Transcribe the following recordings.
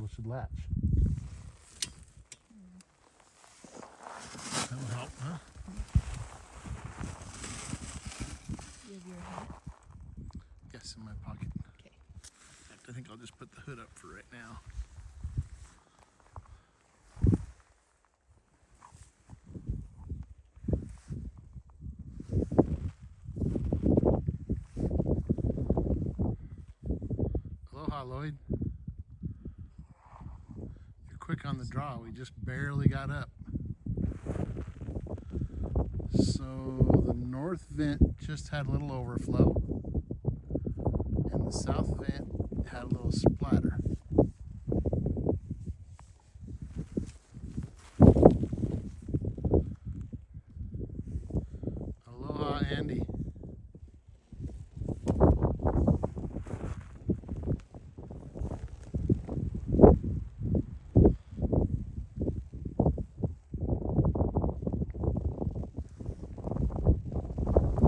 handle should latch. That will help, huh? You have your hat? Yes, in my pocket. Okay. I think I'll just put the hood up for right now. Aloha, Lloyd. You're quick on the draw. We just barely got up. So the north vent just had a little overflow, and the south vent had a little splatter. Aloha, Andy.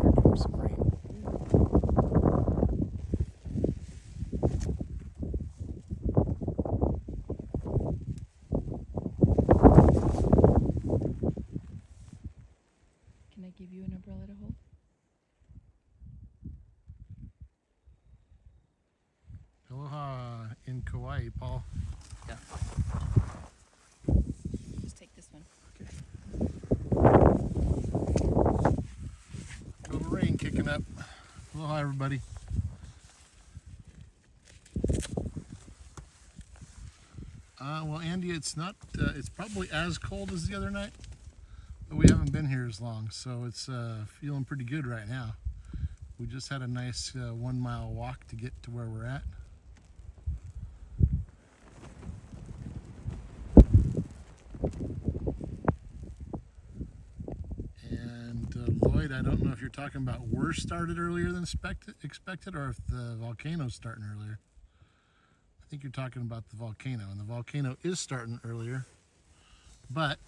Here comes some rain. Can I give you an umbrella to hold? Aloha in Kauai, Paul. Yeah. Just take this one. Okay. Little rain kicking up. Aloha, everybody. Well, Andy, it's not. It's probably as cold as the other night, but we haven't been here as long, so it's feeling pretty good right now. We just had a nice 1 mile walk to get to where we're at. And Lloyd, I don't know if you're talking about worse started earlier than expected, or if the volcano's starting earlier. I think you're talking about the volcano, and the volcano is starting earlier, but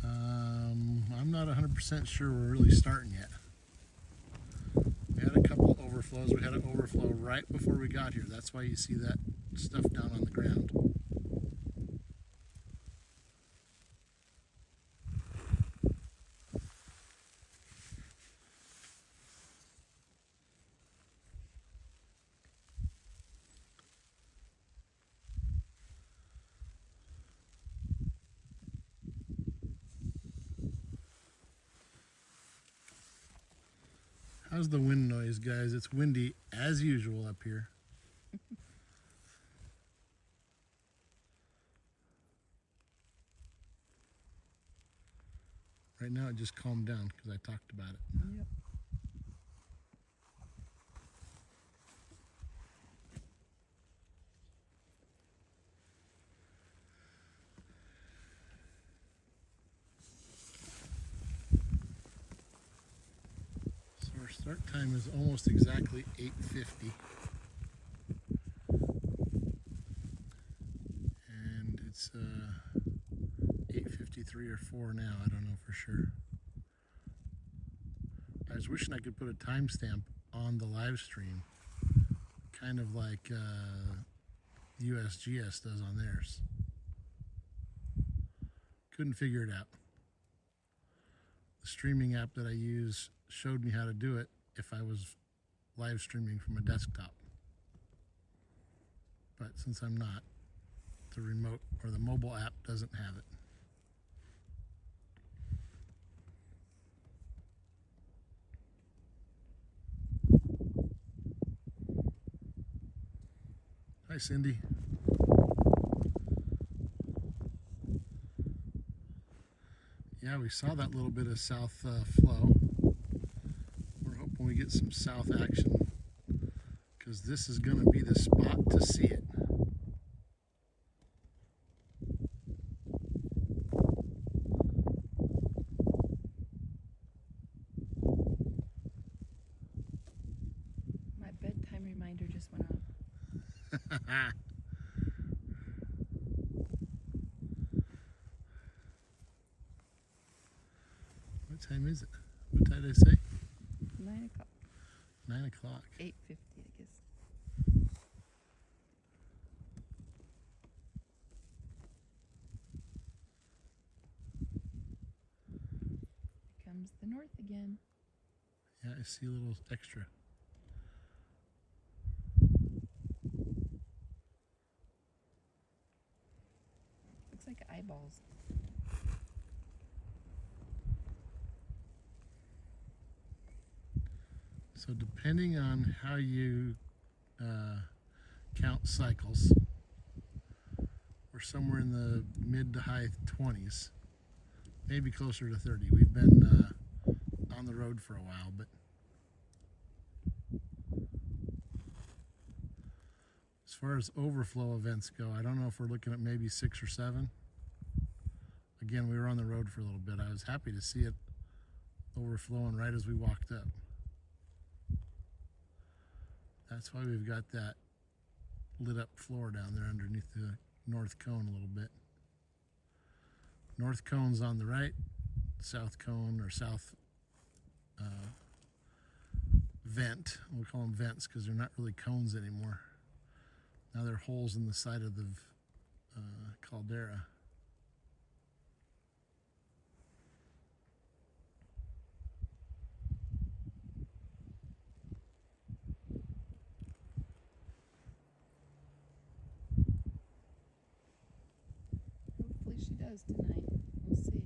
I'm not 100% sure we're really starting yet. We had a couple overflows. We had an overflow right before we got here. That's why you see that stuff down on the ground. How's the wind noise, guys? It's windy as usual up here. Right now it just calmed down because I talked about it. Yep. So our start time is almost exactly 8:50. And it's 8:53 or 4 now, I don't know for sure. I was wishing I could put a timestamp on the live stream, kind of like USGS does on theirs. Couldn't figure it out. The streaming app that I use showed me how to do it if I was live streaming from a desktop. But since I'm not, the remote or the mobile app doesn't have it. Hi, Cindy. Yeah, we saw that little bit of south flow. We're hoping we get some south action because this is going to be the spot to see it. My bedtime reminder just went off. What time is it? What time did I say? 9 o'clock. 9 o'clock. 8:50, I guess. comes the north again. Yeah, I see a little extra. Looks like eyeballs. So depending on how you count cycles, we're somewhere in the mid to high 20s, maybe closer to 30. We've been on the road for a while, but as far as overflow events go, I don't know if we're looking at maybe 6 or 7. Again, we were on the road for a little bit. I was happy to see it overflowing right as we walked up. That's why we've got that lit up floor down there underneath the north cone a little bit. North cone's on the right, south cone or south vent. We'll call them vents because they're not really cones anymore. Now they're holes in the side of the caldera. Hopefully she does tonight. We'll see.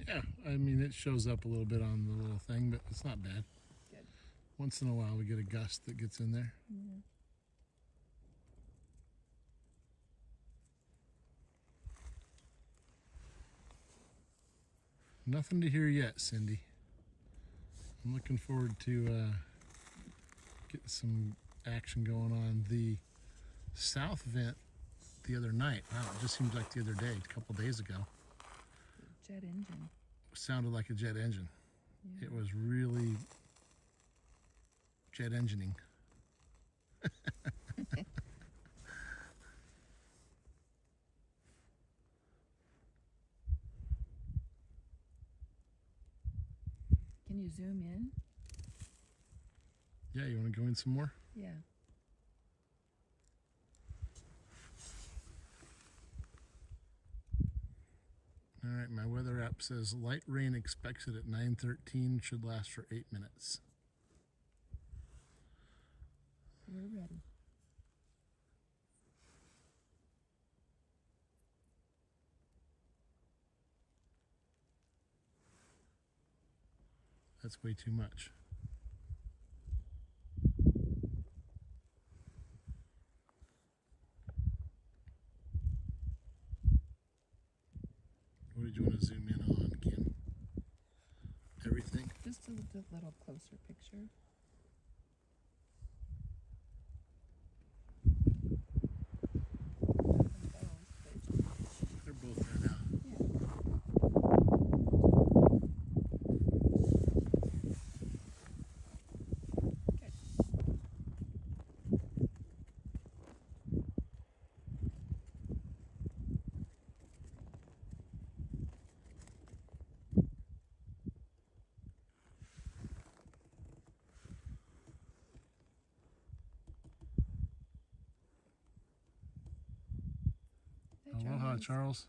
Yeah, I mean, it shows up a little bit on the little thing, but it's not bad. Good. Once in a while we get a gust that gets in there. Yeah. Nothing to hear yet, Cindy. I'm looking forward to getting some action going on. The south vent the other night, wow, it just seems like the other day, a couple days ago, Jet engine. sounded like a jet engine. Yeah. It was really jet engineing. Can you zoom in? Yeah, you want to go in some more? Yeah. All right, my weather app says light rain expected at 9:13, should last for 8 minutes. We're ready. That's way too much. What did you want to zoom in on, Ken? Everything? Just a little closer picture. They're both there now. Hey, Aloha, Charles.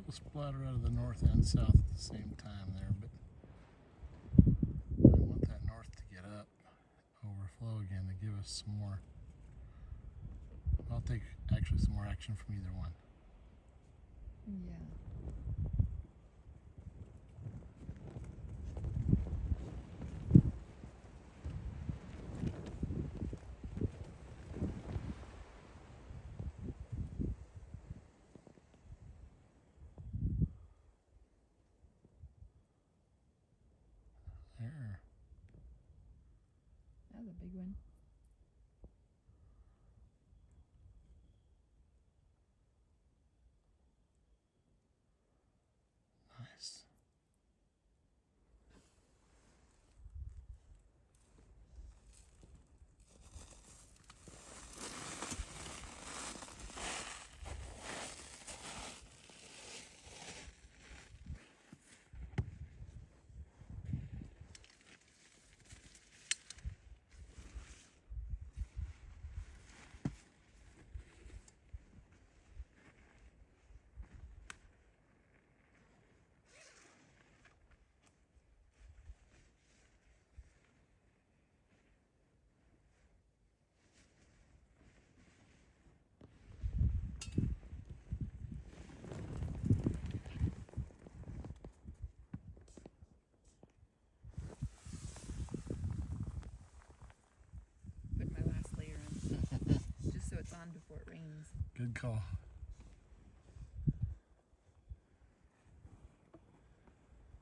little splatter out of the north and south at the same time there, but I want that north to get up, overflow again to give us some more. I'll take actually some more action from either one. Yeah. There. That was a big one. Nice. Put my last layer on. Just so it's on before it rains. Good call.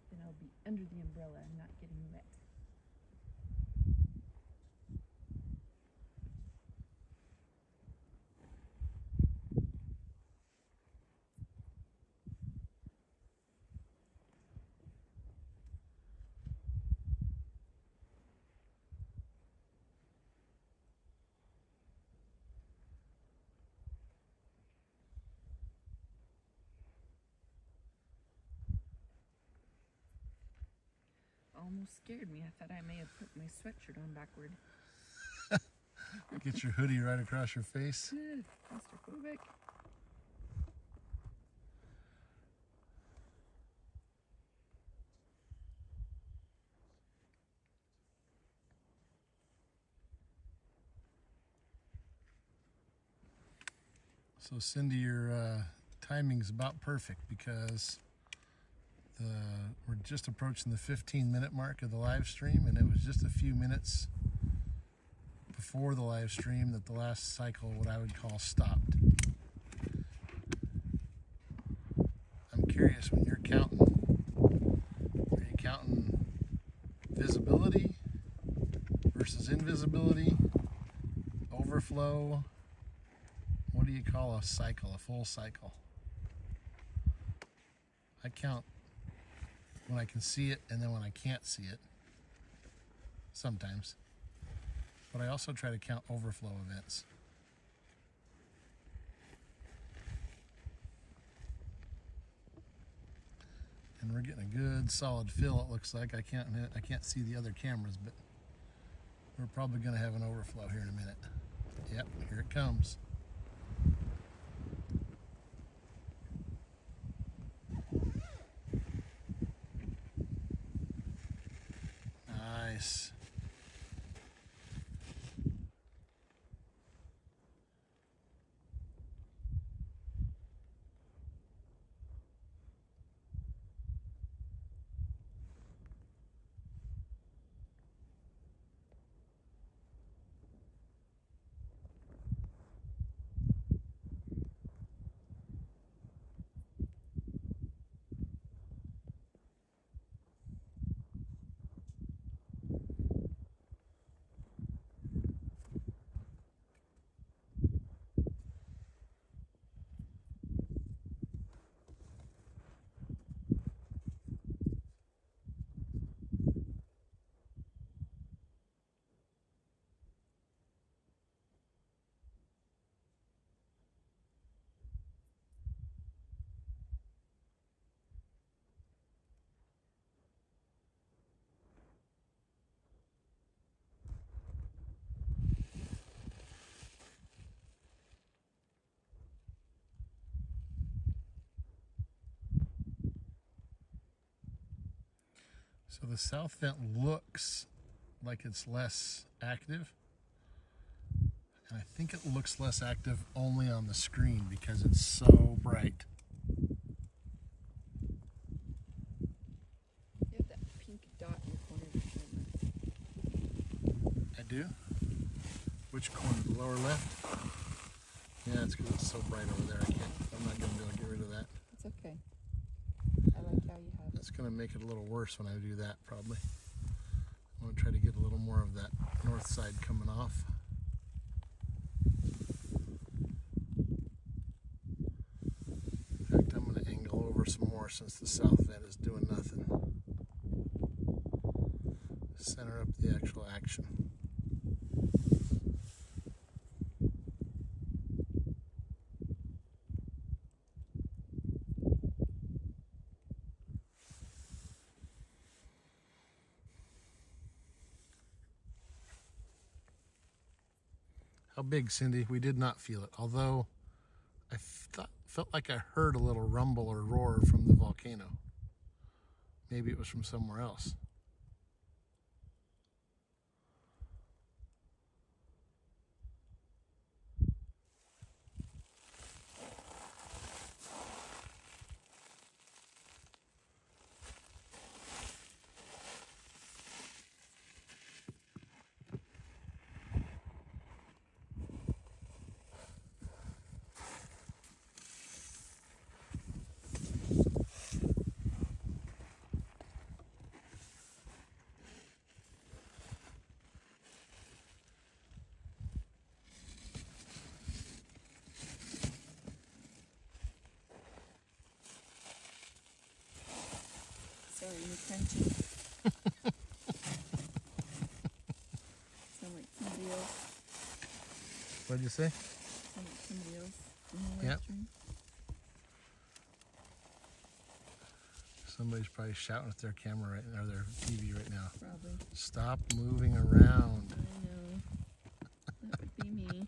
Then I'll be under the umbrella and not getting wet. Almost scared me. I thought I may have put my sweatshirt on backward. Get your hoodie right across your face. Claustrophobic. So Cindy, your timing's about perfect because we're just approaching the 15-minute mark of the live stream, and it was just a few minutes before the live stream that the last cycle, what I would call, stopped. I'm curious, when you're counting, are you counting visibility versus invisibility, overflow? What do you call a cycle, a full cycle? I count when I can see it and then when I can't see it, sometimes. But I also try to count overflow events. And we're getting a good solid fill, it looks like. I can't see the other cameras, but we're probably going to have an overflow here in a minute. Yep, here it comes. Nice. So the south vent looks like it's less active. And I think it looks less active only on the screen because it's so bright. You have that pink dot in the corner of your camera. I do? Which corner? The lower left? Yeah, it's because it's so bright over there. I'm not going to be able to get rid of that. It's okay. I like how you have it. That's going to make it a little worse when I do that, probably. I'm going to try to get a little more of that north side coming off. In fact, I'm going to angle over some more since the south vent is doing nothing. Center up the actual action. How big, Cindy? We did not feel it, although I felt like I heard a little rumble or roar from the volcano. Maybe it was from somewhere else. Sorry, you're crunchy. Sound like somebody else. What did you say? Sound like somebody else in the live Yep. stream. Somebody's probably shouting at their camera right, or their TV right now. Probably. Stop moving around. I know. That would be me.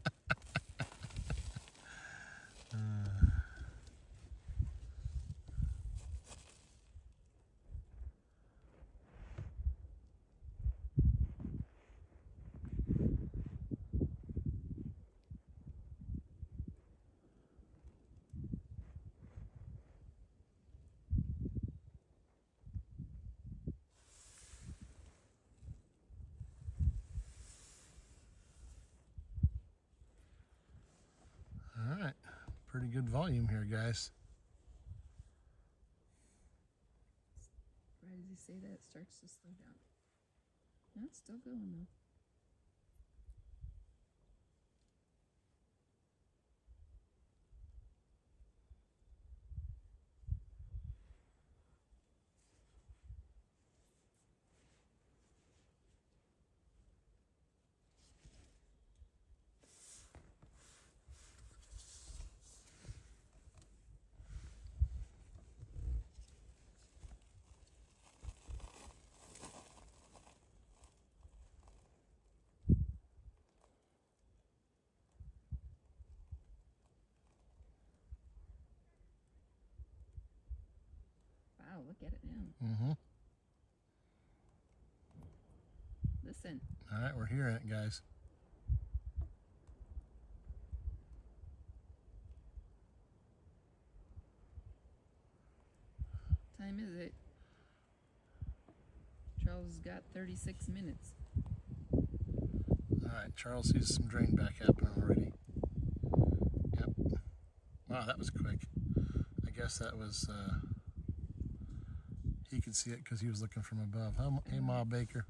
All right, pretty good volume here, guys. Right as you say that, it starts to slow down. No, it's still going though. Wow, look at it now. Mm-hmm. Listen. All right, we're hearing it, guys. What time is it? Charles has got 36 minutes. All right, Charles sees some drain back happening already. Yep. Wow, that was quick. I guess that was, he could see it because he was looking from above. Hey, Ma Baker.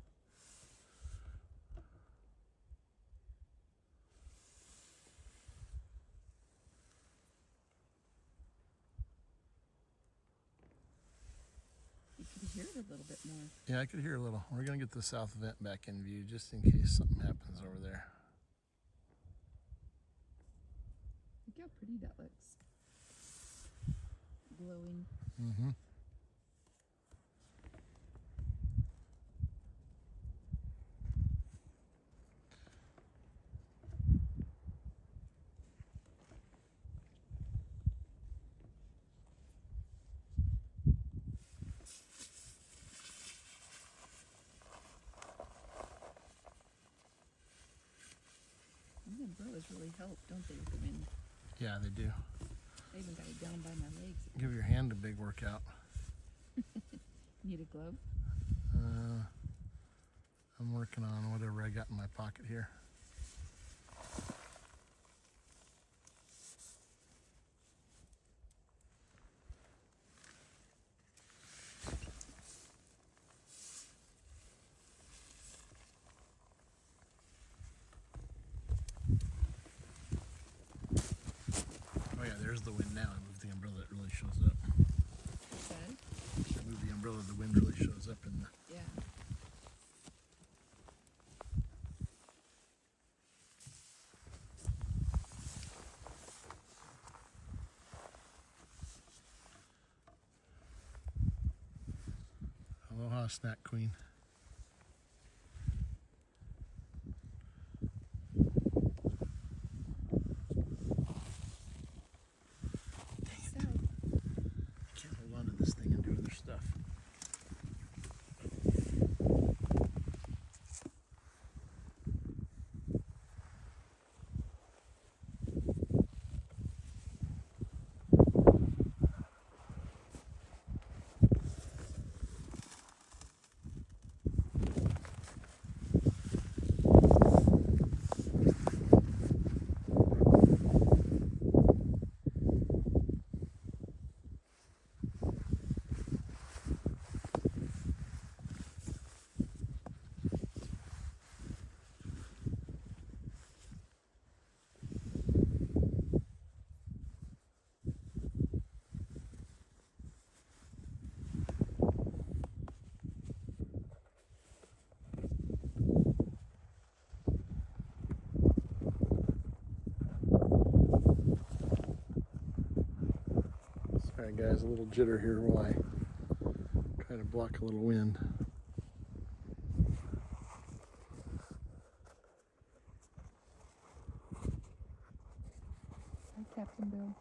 You can hear it a little bit more. Yeah, I could hear a little. We're going to get the south vent back in view just in case something happens over there. Look how pretty that looks. Glowing. Mm-hmm. umbrellas really help, don't they, with the wind? Yeah, they do. I even got it down by my legs. Give your hand a big workout. Need a glove? I'm working on whatever I got in my pocket here. Oh yeah, there's the wind now. I move the umbrella, it really shows up. What's that? I move the umbrella, the wind really shows up in the... Yeah. Aloha, Snack Queen. So, I can't hold on to this thing and do other stuff. Sorry guys, a little jitter here while I try to block a little wind. hi, Captain Bill.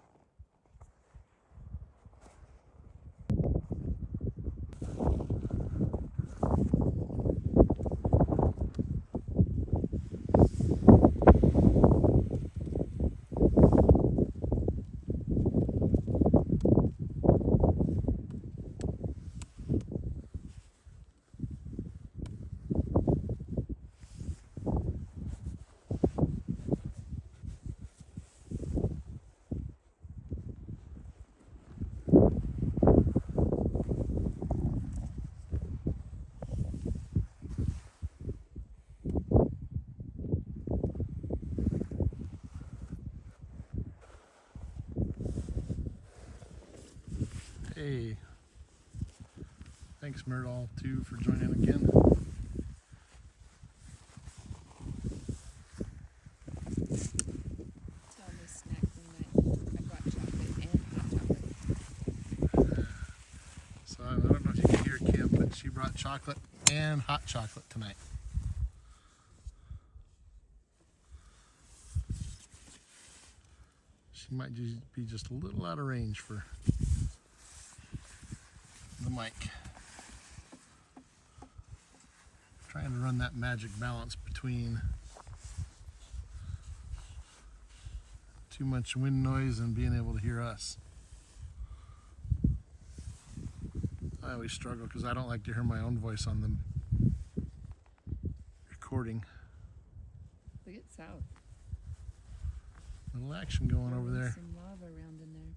Hey, thanks Myrtle too for joining again. Tell me snack one night. I brought chocolate and hot chocolate. So I don't know if you can hear Kim, but she brought chocolate and hot chocolate tonight. She might be just a little out of range for the mic. Trying to run that magic balance between too much wind noise and being able to hear us. I always struggle because I don't like to hear my own voice on the recording. Look at south. Little action going over there. Some lava around in there.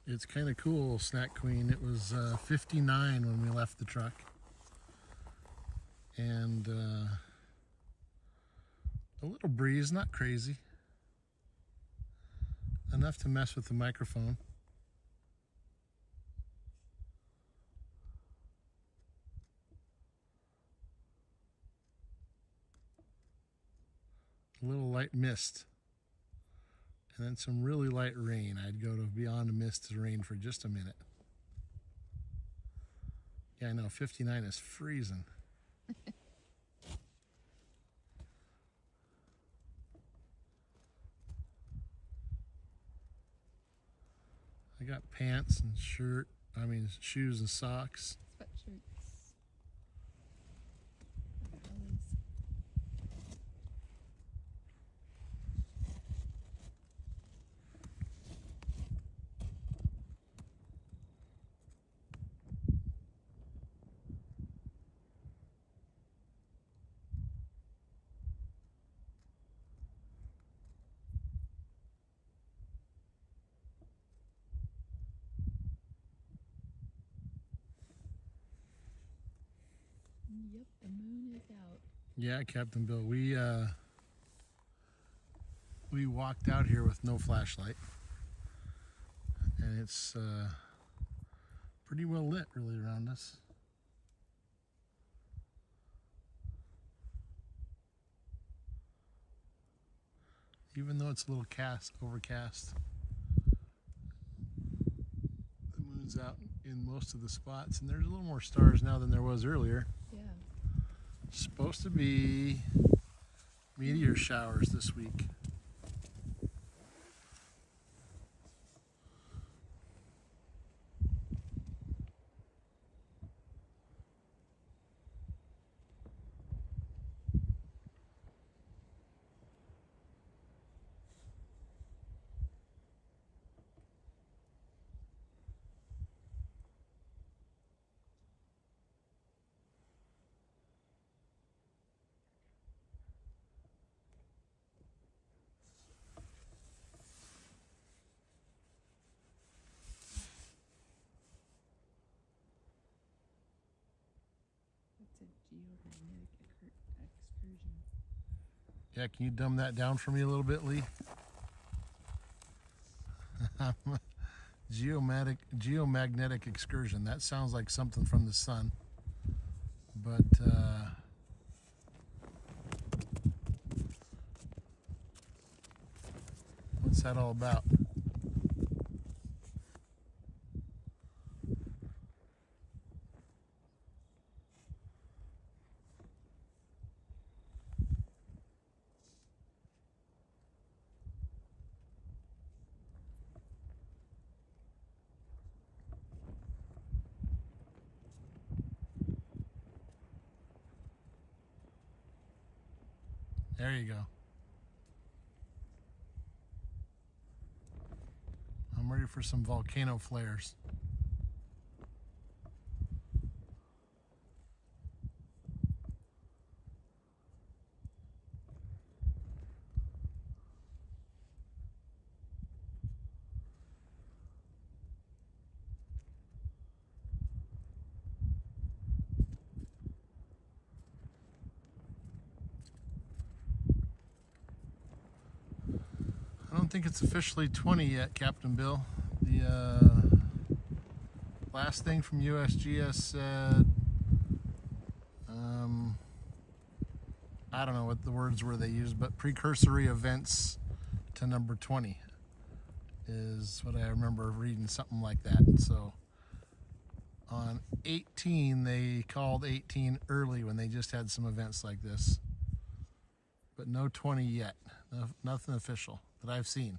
It's kind of cool, Snack Queen. It was 59 when we left the truck. And a little breeze, not crazy. Enough to mess with the microphone. A little light mist. And then some really light rain. I'd go to beyond a mist to rain for just a minute. Yeah, I know, 59 is freezing. I got pants and shoes and socks. Sweatshirts. Yep, the moon is out. Yeah, Captain Bill. We walked out here with no flashlight, and it's pretty well lit really around us. Even though it's a little overcast, the moon's out in most of the spots, and there's a little more stars now than there was earlier. Yeah. Supposed to be meteor showers this week. It's a geomagnetic excursion. Yeah, can you dumb that down for me a little bit, Lee? Geomagnetic excursion. That sounds like something from the sun. But what's that all about? There you go. I'm ready for some volcano flares. I don't think it's officially 20 yet, Captain Bill. The last thing from USGS said, I don't know what the words were they used, but precursory events to number 20 is what I remember reading, something like that. So on 18, they called 18 early when they just had some events like this, but no 20 yet. Nothing official that I've seen.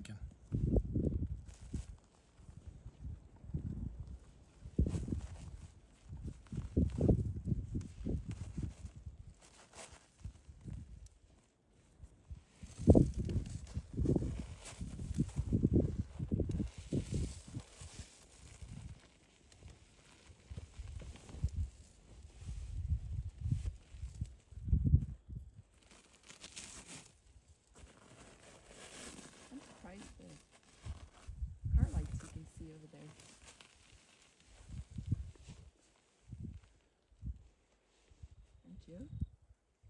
thinking. I'm surprised the car lights you can see over there. Aren't you?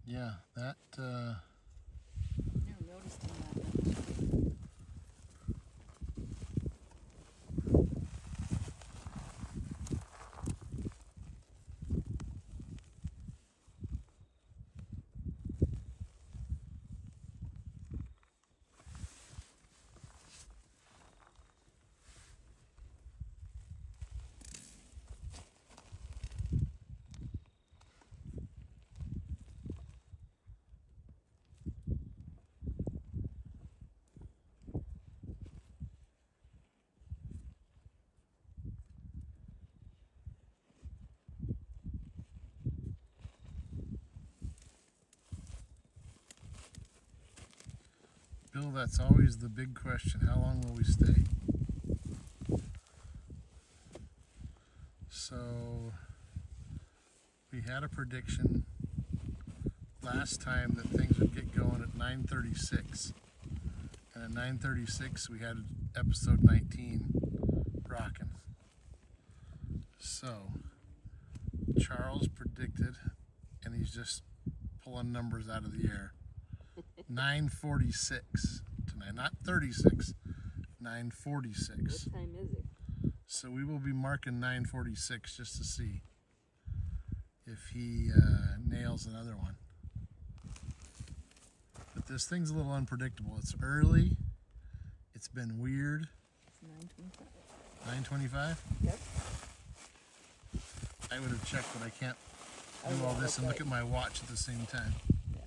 Yeah, that Never noticed them that much. Bill, that's always the big question. How long will we stay? So we had a prediction last time that things would get going at 9:36. And at 9:36 we had episode 19 rocking. So Charles predicted, and he's just pulling numbers out of the air, 9:46 tonight, not 36, 9:46. What time is it? So we will be marking 9:46 just to see if he nails another one. But this thing's a little unpredictable. It's early. It's been weird. It's 9:25. 9:25? Yep. I would have checked, but I can't Oh, do all yeah, this and that's look at my watch at the same time. Yeah.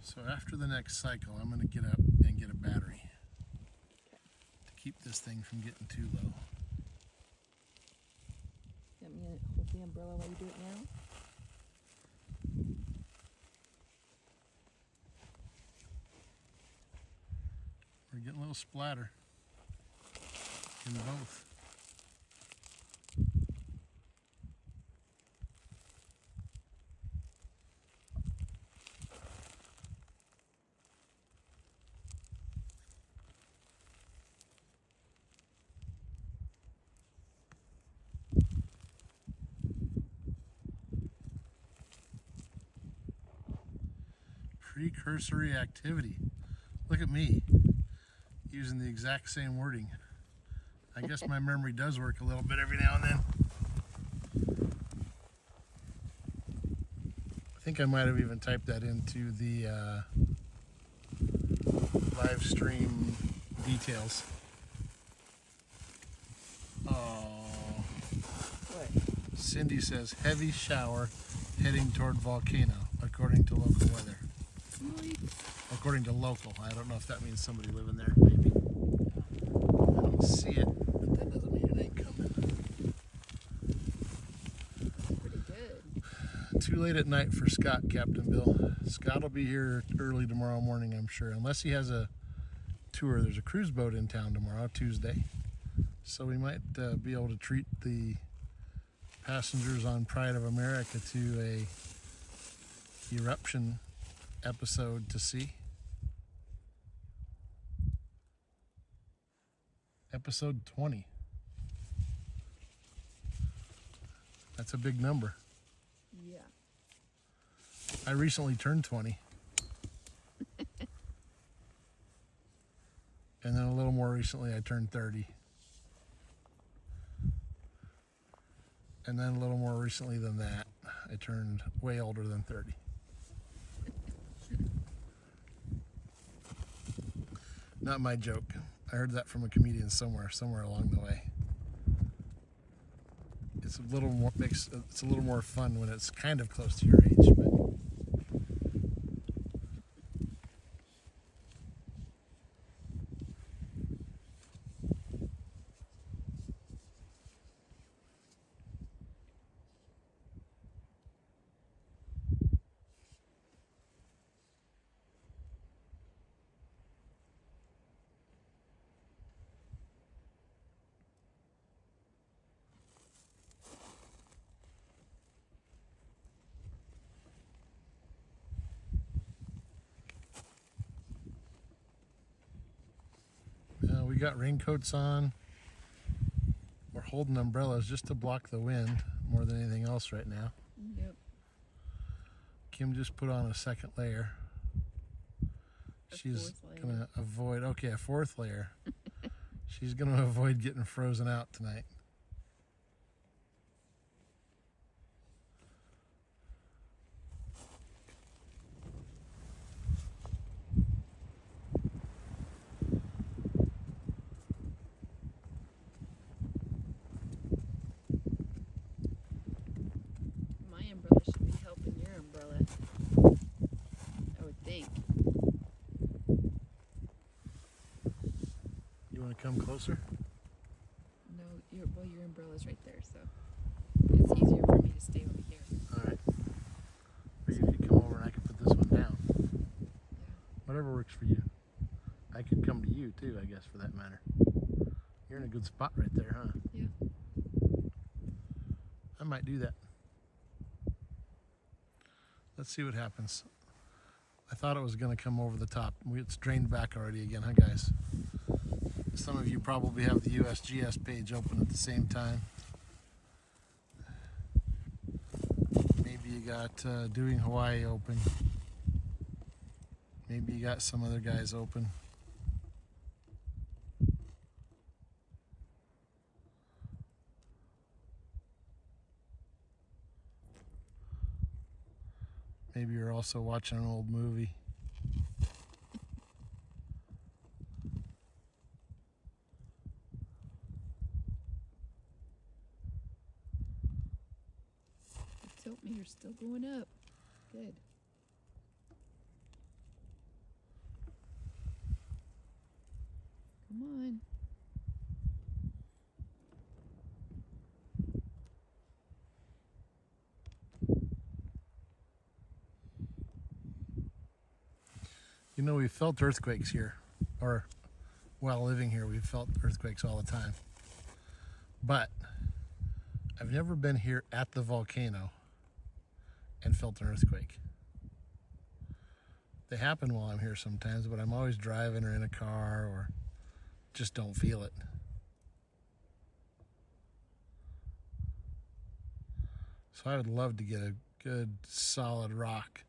So after the next cycle, I'm going to get up and get a battery to keep this thing from getting too low. You want me to hold the umbrella while you do it now? We're getting a little splatter in both. Precursory activity. Look at me using the exact same wording. I guess my memory does work a little bit every now and then. I think I might have even typed that into the live stream details. Oh, What? Cindy says heavy shower heading toward volcano, according to local weather. According to local. I don't know if that means somebody living there, maybe. I don't see it, but that doesn't mean it ain't coming. Pretty good. Too late at night for Scott, Captain Bill. Scott will be here early tomorrow morning, I'm sure, unless he has a tour. There's a cruise boat in town tomorrow, Tuesday. So we might be able to treat the passengers on Pride of America to a eruption episode to see. Episode 20. That's a big number. Yeah. I recently turned 20. And then a little more recently I turned 30. And then a little more recently than that, I turned way older than 30. Not my joke. I heard that from a comedian somewhere along the way. It's a little more fun when it's kind of close to your age, but we got raincoats on. We're holding umbrellas just to block the wind more than anything else right now. Yep. Kim just put on a second layer. She's gonna avoid, a fourth layer. She's gonna avoid getting frozen out tonight. My umbrella should be helping your umbrella, I would think. You want to come closer? No, your umbrella's right there, so it's easier for me to stay over here. All right. Or you could come over and I could put this one down. Yeah. Whatever works for you. I could come to you too, I guess, for that matter. You're in a good spot right there, huh? Yeah. I might do that. Let's see what happens. I thought it was going to come over the top. It's drained back already again, huh, guys? Some of you probably have the USGS page open at the same time. Maybe you got Doing Hawaii open. Maybe you got some other guys open. Maybe you're also watching an old movie. The tilt meter's still going up. Good. Come on. You know, we've felt earthquakes here, or while living here, we've felt earthquakes all the time. But I've never been here at the volcano and felt an earthquake. They happen while I'm here sometimes, but I'm always driving or in a car or just don't feel it. So I would love to get a good solid rock.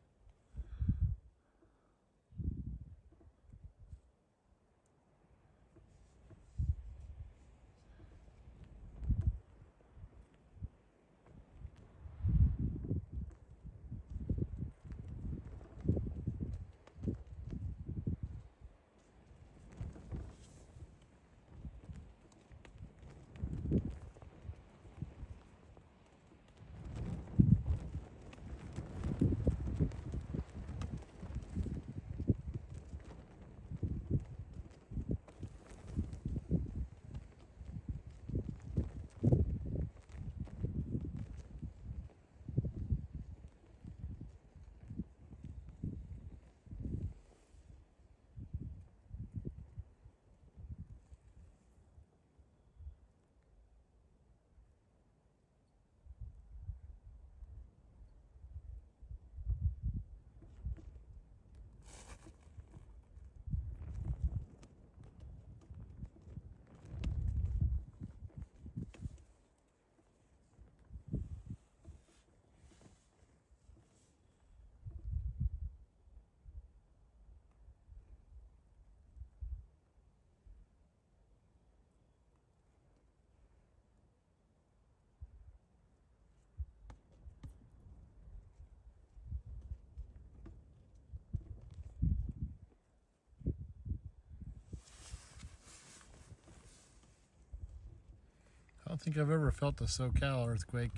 don't think I've ever felt a SoCal earthquake.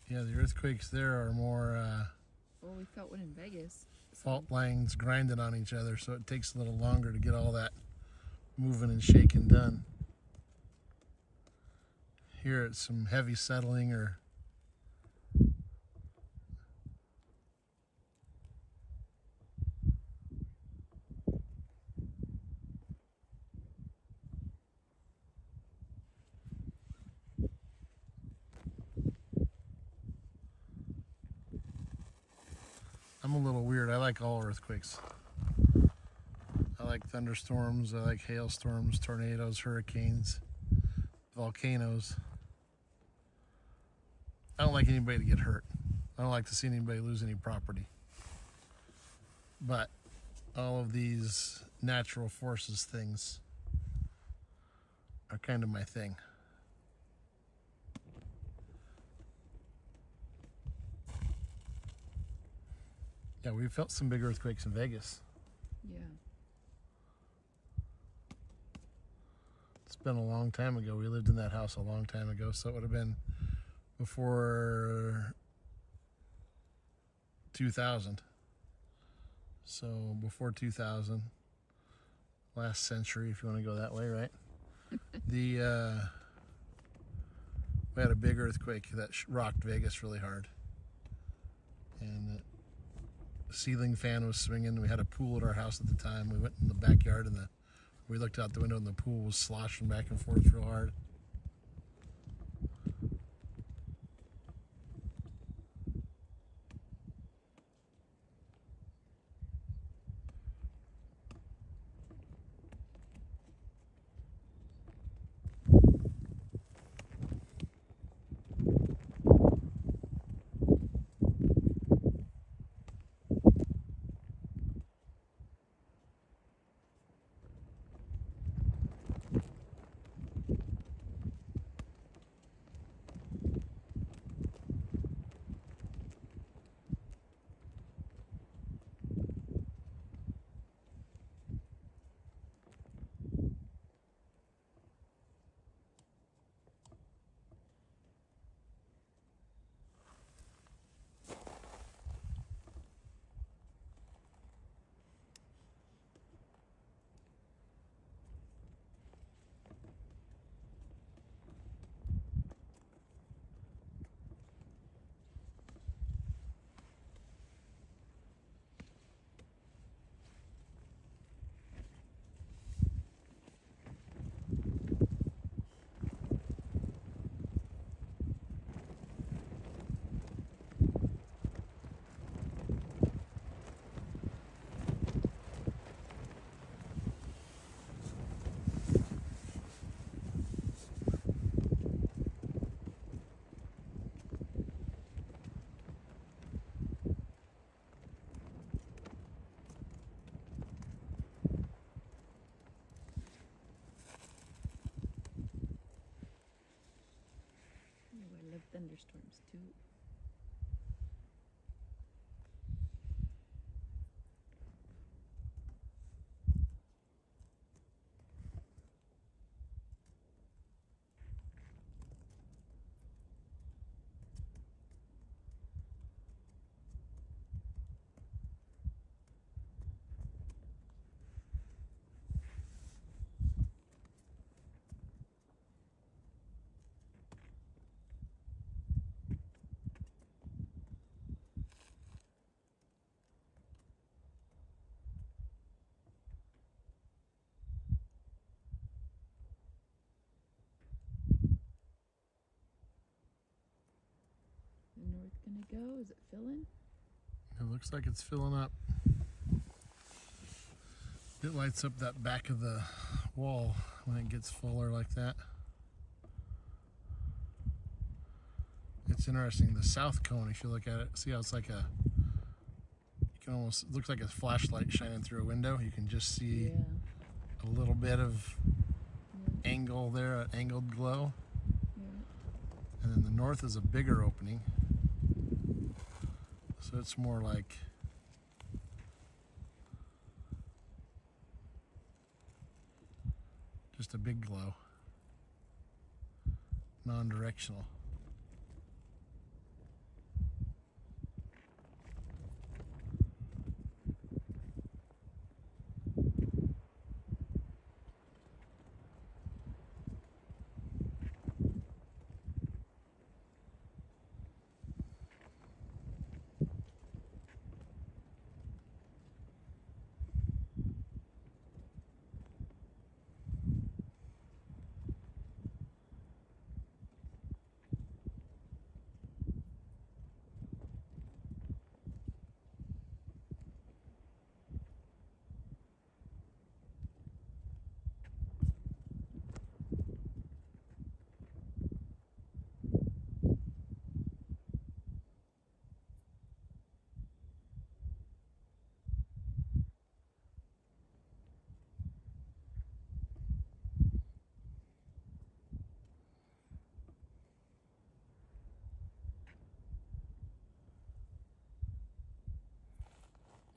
Yeah, the earthquakes there are more Well, we felt one in Vegas. fault lines grinding on each other, so it takes a little longer to get all that moving and shaking done. Here it's some heavy settling or I'm a little weird. I like all earthquakes. I like thunderstorms, I like hailstorms, tornadoes, hurricanes, volcanoes. I don't like anybody to get hurt. I don't like to see anybody lose any property. But all of these natural forces things are kind of my thing. Yeah, we felt some big earthquakes in Vegas. Yeah. It's been a long time ago. We lived in that house a long time ago, so it would have been before 2000. So before 2000, last century, if you want to go that way, right? We had a big earthquake that rocked Vegas really hard, and the ceiling fan was swinging. We had a pool at our house at the time. We went in the backyard and we looked out the window and the pool was sloshing back and forth real hard. I love thunderstorms too. The north gonna go? Is it filling? It looks like it's filling up. It lights up that back of the wall when it gets fuller like that. It's interesting. The south cone, if you look at it, see how it's like you can almost, it looks like a flashlight shining through a window. You can just see a little bit of angle there, an angled glow. Yeah. And then the north is a bigger opening. So it's more like just a big glow, non-directional.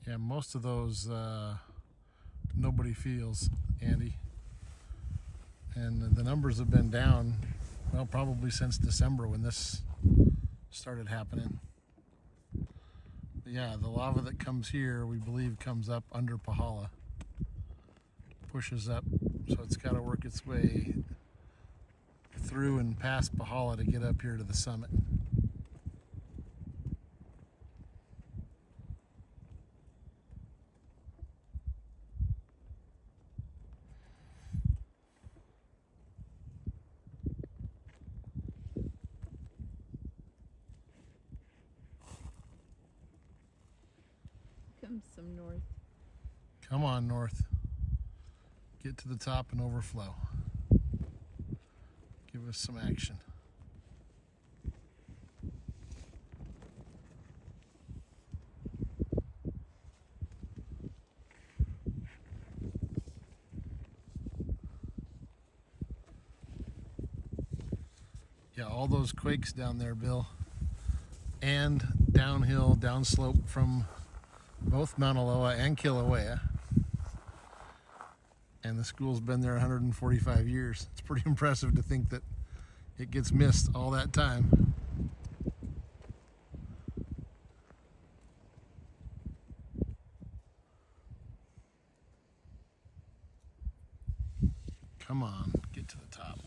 Yeah, most of those nobody feels, Andy. And the numbers have been down, well, probably since December when this started happening. But yeah, the lava that comes here, we believe, comes up under Pahala, pushes up, so it's got to work its way through and past Pahala to get up here to the summit. Comes some north. Come on, north. Get to the top and overflow. Give us some action. Yeah, all those quakes down there, Bill. And downhill, downslope from both Mauna Loa and Kilauea. And the school's been there 145 years. It's pretty impressive to think that it gets missed all that time. Come on, get to the top.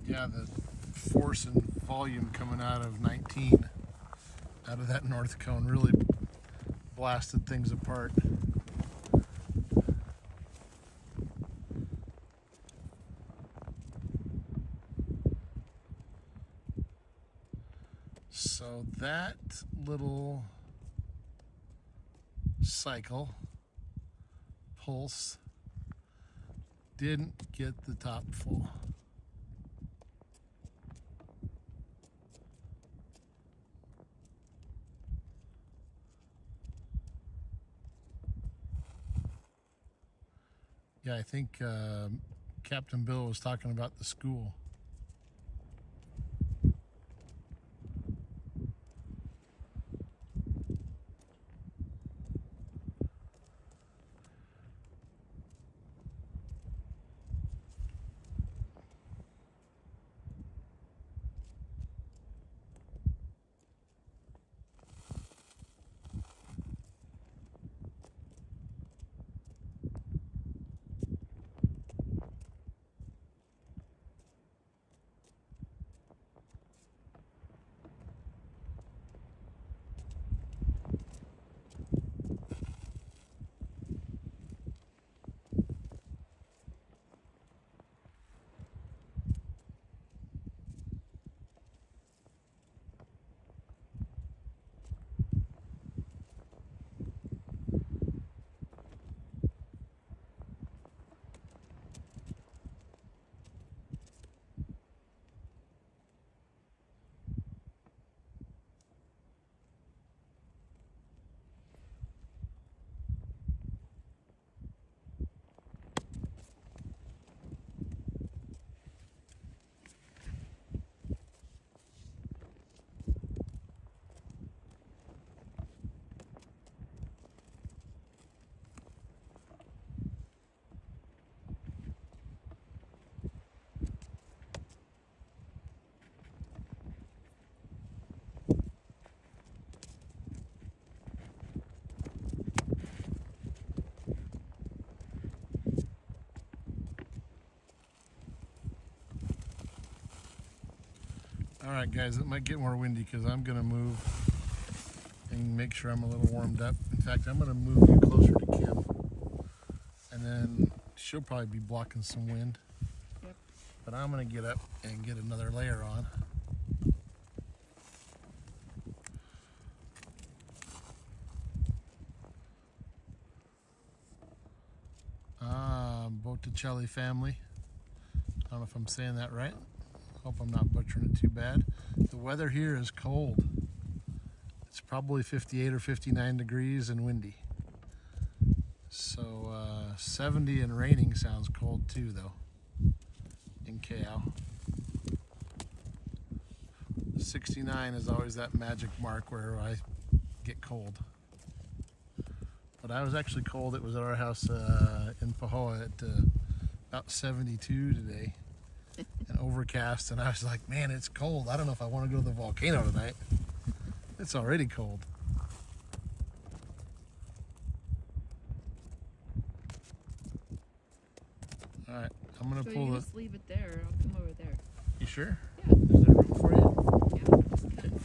Yeah, the force and volume coming out of 19, out of that north cone, really blasted things apart. So that little cycle, pulse, didn't get the top full. Yeah, I think Captain Bill was talking about the school. Alright guys, it might get more windy because I'm going to move and make sure I'm a little warmed up. In fact, I'm going to move you closer to Kim. And then she'll probably be blocking some wind. Yep. But I'm going to get up and get another layer on. Botticelli family. I don't know if I'm saying that right. Hope I'm not butchering it too bad. The weather here is cold. It's probably 58 or 59 degrees and windy. So 70 and raining sounds cold too though in Kilauea. 69 is always that magic mark where I get cold. But I was actually cold. It was at our house in Pahoa at about 72 today and overcast, and I was like, man, it's cold. I don't know if I want to go to the volcano tonight. It's already cold. All right, I'm gonna pull the... Just leave it there. I'll come over there. You sure? Yeah. Is there room for you? Yeah, just come over here.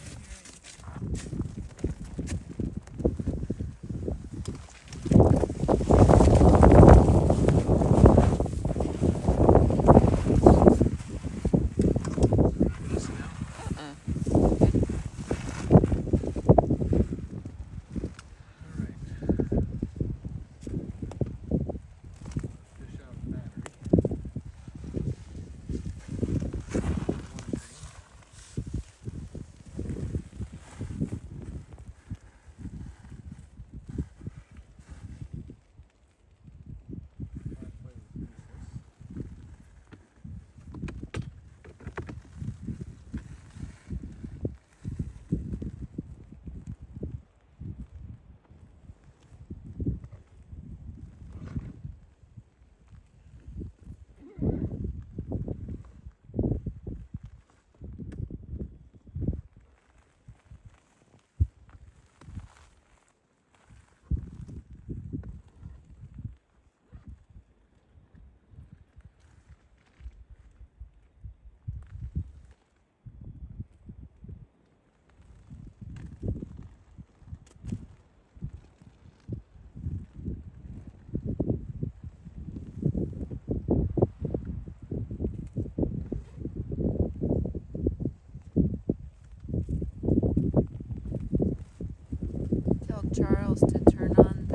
Charles to turn on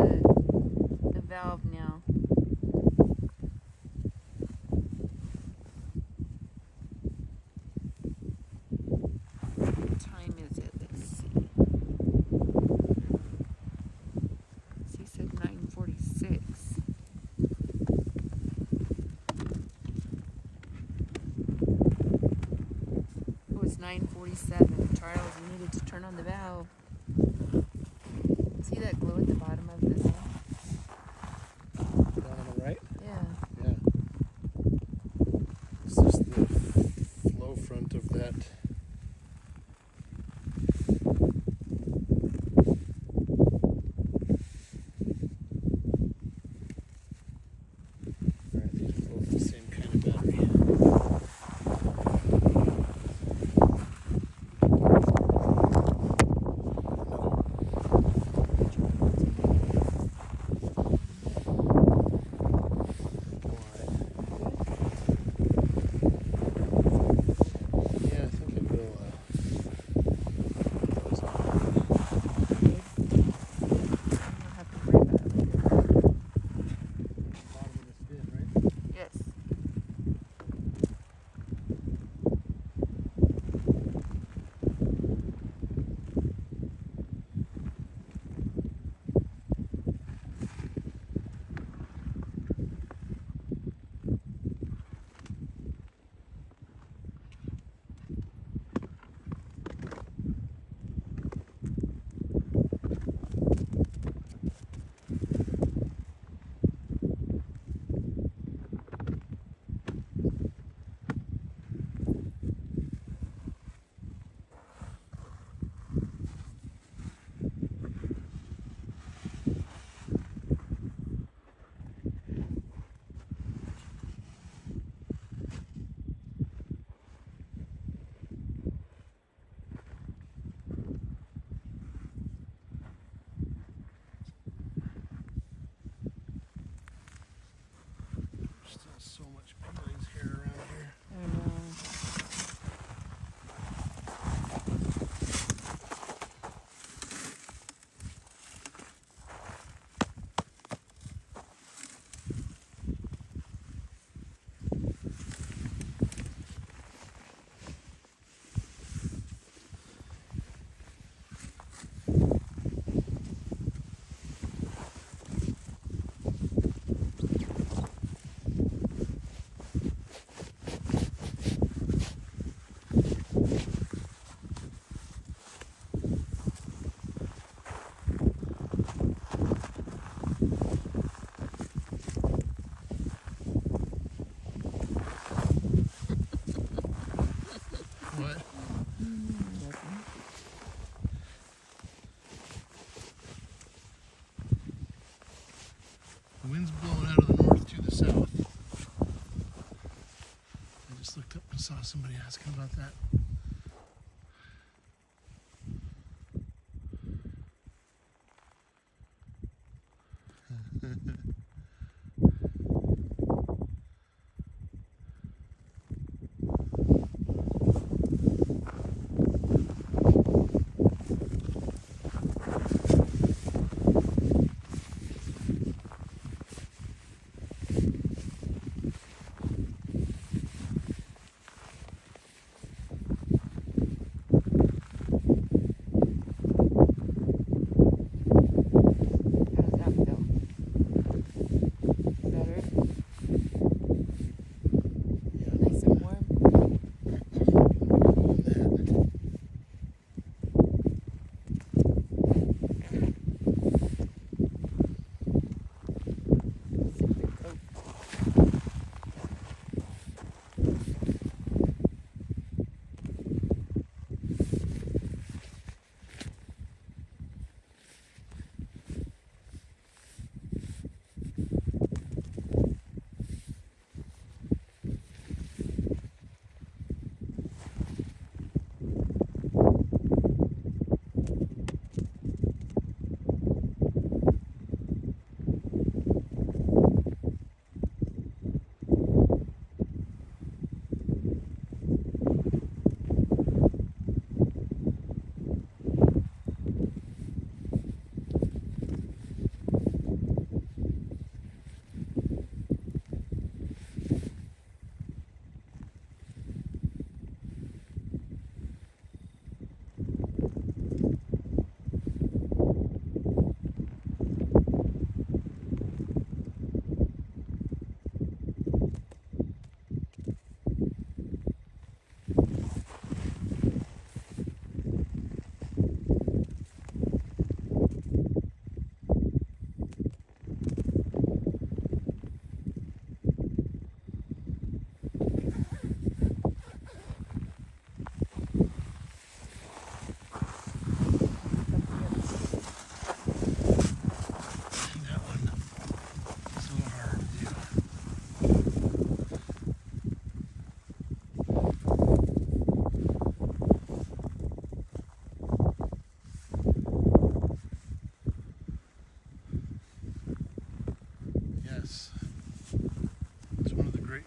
the valve now. What time is it? Let's see. He said 9:46. Oh, it's 9:47. Charles, you needed to turn on the valve. See that glow at the bottom of somebody asking about that.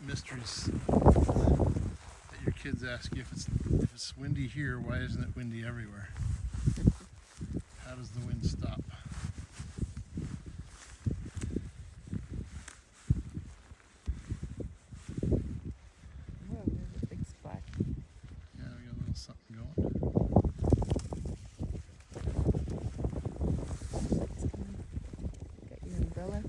Mysteries that your kids ask you, if it's windy here, why isn't it windy everywhere? How does the wind stop? Whoa, there's a big splash. Yeah, we got a little something going. Got your umbrella.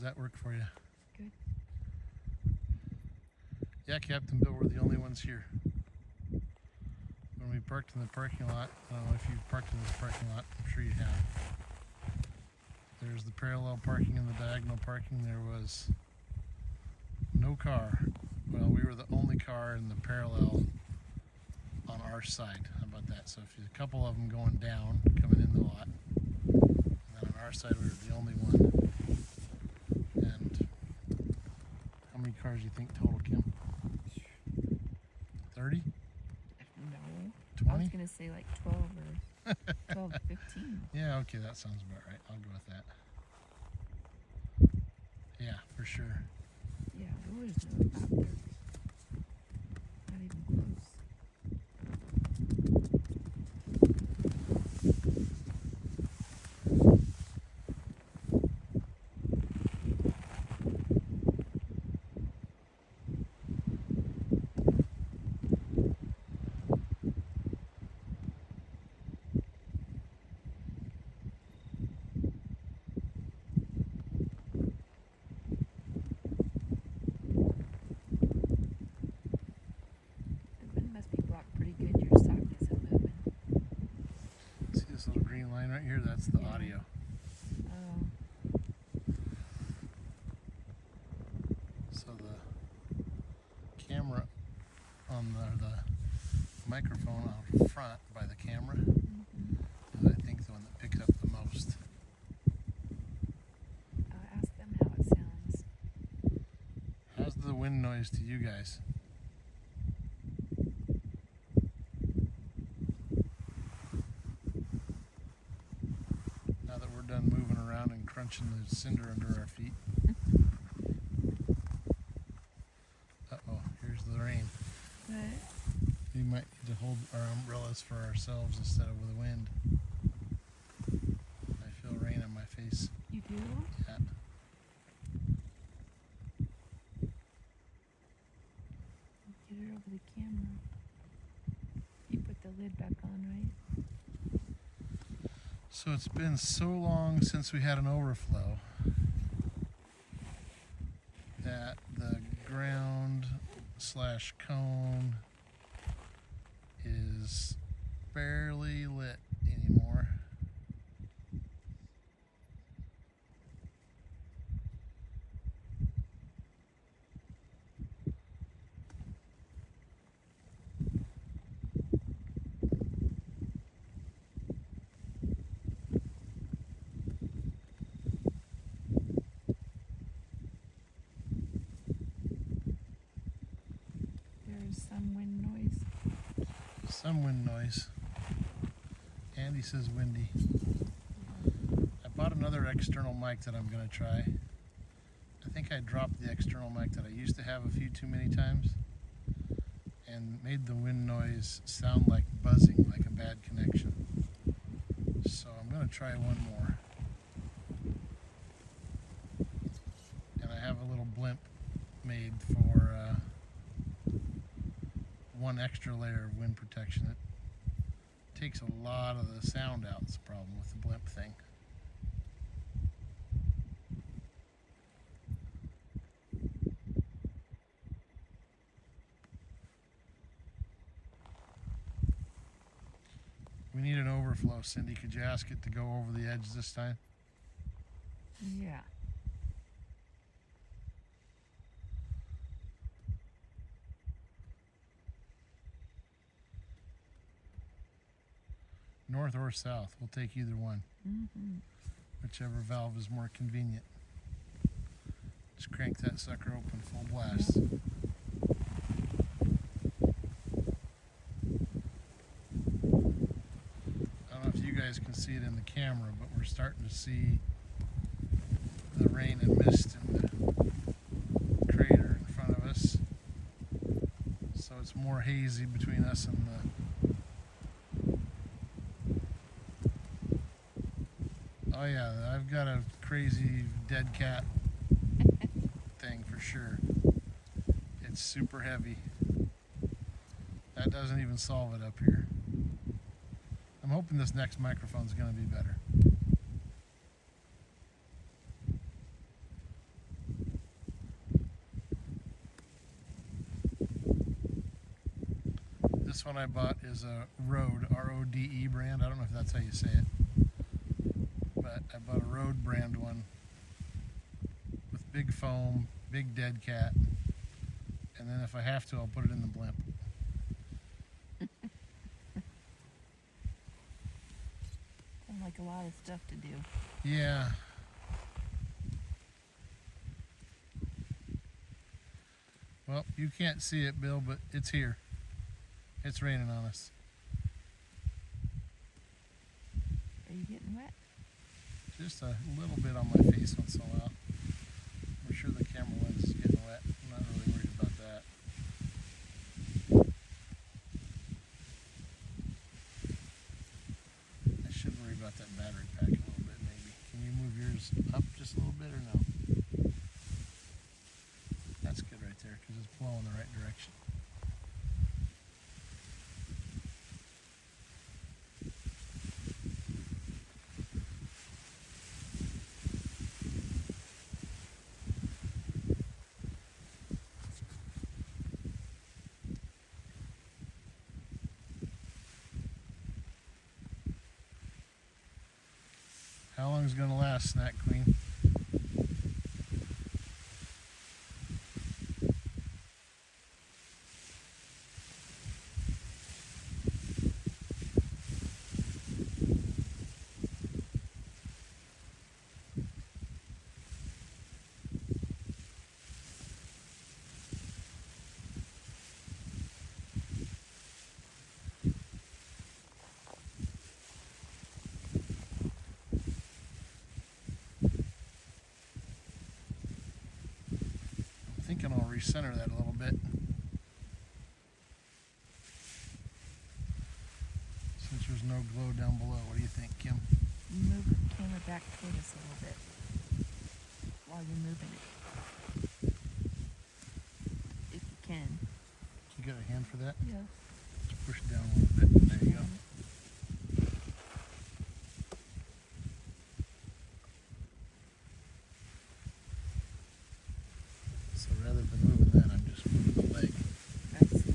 How's that work for you? Good. Yeah, Captain Bill, we're the only ones here. When we parked in the parking lot, I don't know if you've parked in this parking lot, I'm sure you have. There's the parallel parking and the diagonal parking. There was no car. Well, we were the only car in the parallel on our side. How about that? So if you a couple of them going down, coming in the lot, and then on our side we were the only one. And how many cars do you think total, Kim? 30? No. I 20? was going to say like 12 or 12 to 15. Yeah, okay, that sounds about right. I'll go with that. Yeah, for sure. Yeah, there was no about 30. Not even close. The wind must be blocked pretty good. Your sock isn't moving. See this little green line right here? That's the Yeah. audio. Oh, So the camera on the microphone out front by the camera is, I think, the one that picks up the most. I'll ask them how it sounds. How's the wind noise to you guys? Now that we're done moving around and crunching the cinder under our feet. Uh-oh, here's the rain. But We might need to hold our umbrellas for ourselves instead of with the wind. I feel rain on my face. you do? Yeah. Get it over the camera. You put the lid back on, right? So it's been so long since we had an overflow that the ground / cone is barely lit anymore. There's some wind noise. Some wind noise. Andy says windy. I bought another external mic that I'm going to try. I think I dropped the external mic that I used to have a few too many times and made the wind noise sound like buzzing, like a bad connection. So I'm going to try one more. And I have a little blimp made for one extra layer of wind protection. It takes a lot of the sound out. That's the problem with the blimp thing. We need an overflow, Cindy. Could you ask it to go over the edge this time? Yeah. North or south, we'll take either one. Mm-hmm. Whichever valve is more convenient. Just crank that sucker open full blast. I don't know if you guys can see it in the camera, but we're starting to see the rain and mist in the crater in front of us. So it's more hazy between us and the Oh yeah, I've got a crazy dead cat thing for sure. It's super heavy. That doesn't even solve it up here. I'm hoping this next microphone's going to be better. This one I bought is a Rode, R-O-D-E brand. I don't know if that's how you say it. But I bought a Rode brand one with big foam, big dead cat. And then if I have to, I'll put it in the blimp. Sounds like a lot of stuff to do. Yeah. Well, you can't see it, Bill, but it's here. It's raining on us. Are you getting wet? Just a little bit on my face once in a while. I'm sure the camera lens is getting wet. I'm not really worried about that. I should worry about that battery pack a little bit, maybe. Can you move yours up just a little bit or no? That's good right there because it's blowing the right direction. How long is it going to last, Snack Queen? I think I'll recenter that a little bit. Since there's no glow down below, what do you think, Kim? Move the camera back toward us a little bit while you're moving it. If you can. You got a hand for that? Yeah. Just push it down a little bit. There you go. So rather than moving that, I'm just moving the leg. I see.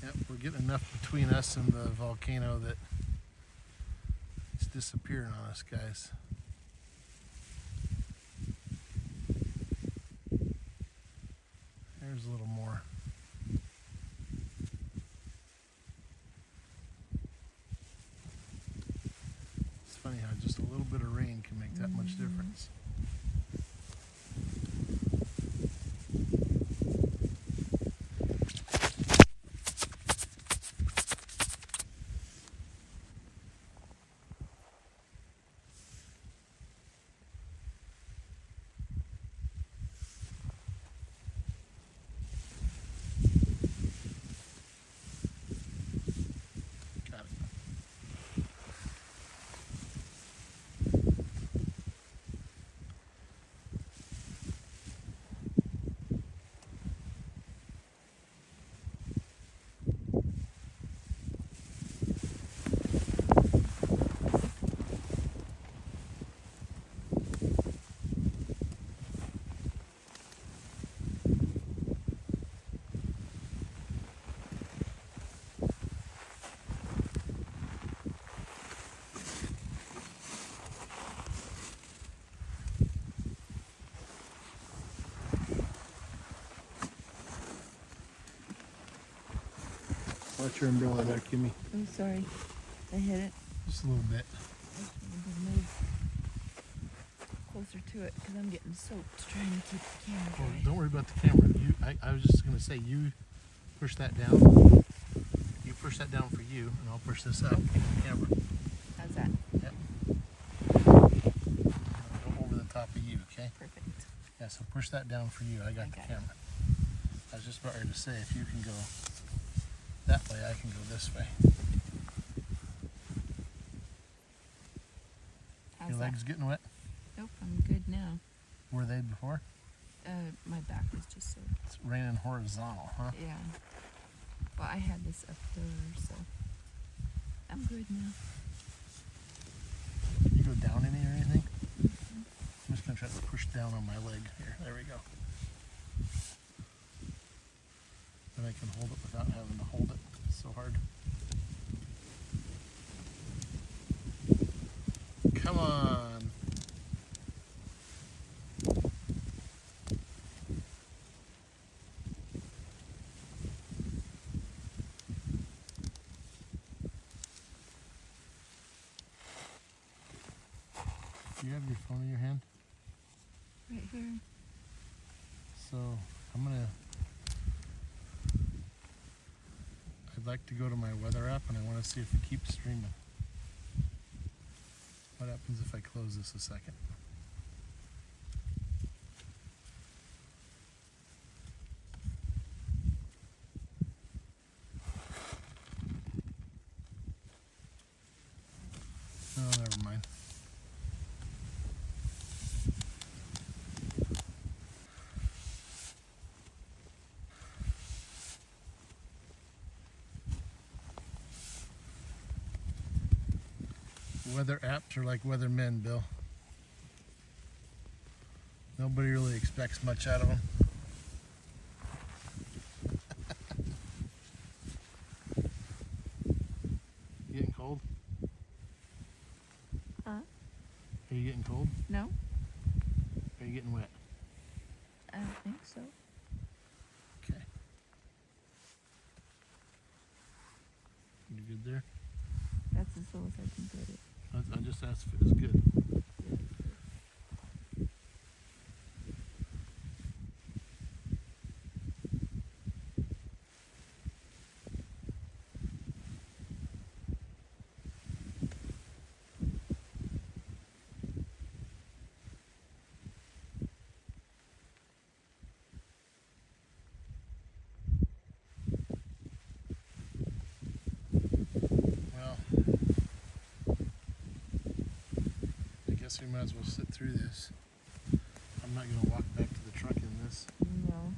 Yep, we're getting enough between us and the volcano that it's disappearing on us, guys. There's a little more. It's funny how just a little bit of rain can make that much difference. Got it. Watch your umbrella there, Kimmy. Oh, sorry. I hit it. Just a little bit. I just wanted to move closer to it because I'm getting soaked trying to keep the camera Well, dry. don't worry about the camera. I was just going to say, you push that down. You push that down for you, and I'll push this up. Keep the camera. How's that? Yep. Go over the top of you, okay? Perfect. Yeah, so push that down for you. I got the got it. camera. I was just about ready to say, if you can go that way, I can go this way. How's Your that? legs getting wet? Nope, I'm good now. Were they before? My back was just so. It's raining horizontal, huh? Yeah. Well, I had this up there, so I'm good now. You go down any or anything? I'm just gonna try to push down on my leg here. There we go. Then I can hold it without having to hold it. It's so hard. Come on. Do you have your phone in your hand? Right here. So I'd like to go to my weather app and I want to see if it keeps streaming. What happens if I close this a second? Oh, never mind. Weather apps are like weathermen, Bill. Nobody really expects much out of them. You getting cold? Huh? Are you getting cold? No? Are you getting wet? I don't think so. Okay. You good there? That's as low as I can put it. I just asked if it was good. Well, I guess we might as well sit through this. I'm not going to walk back to the truck in this. No.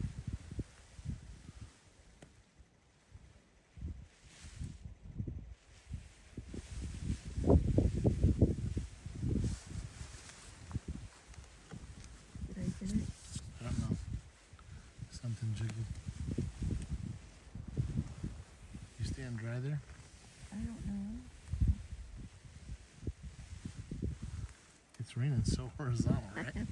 Did I get it? I don't know. Something jiggled. You staying dry there? I don't know. It's raining so horizontal, right?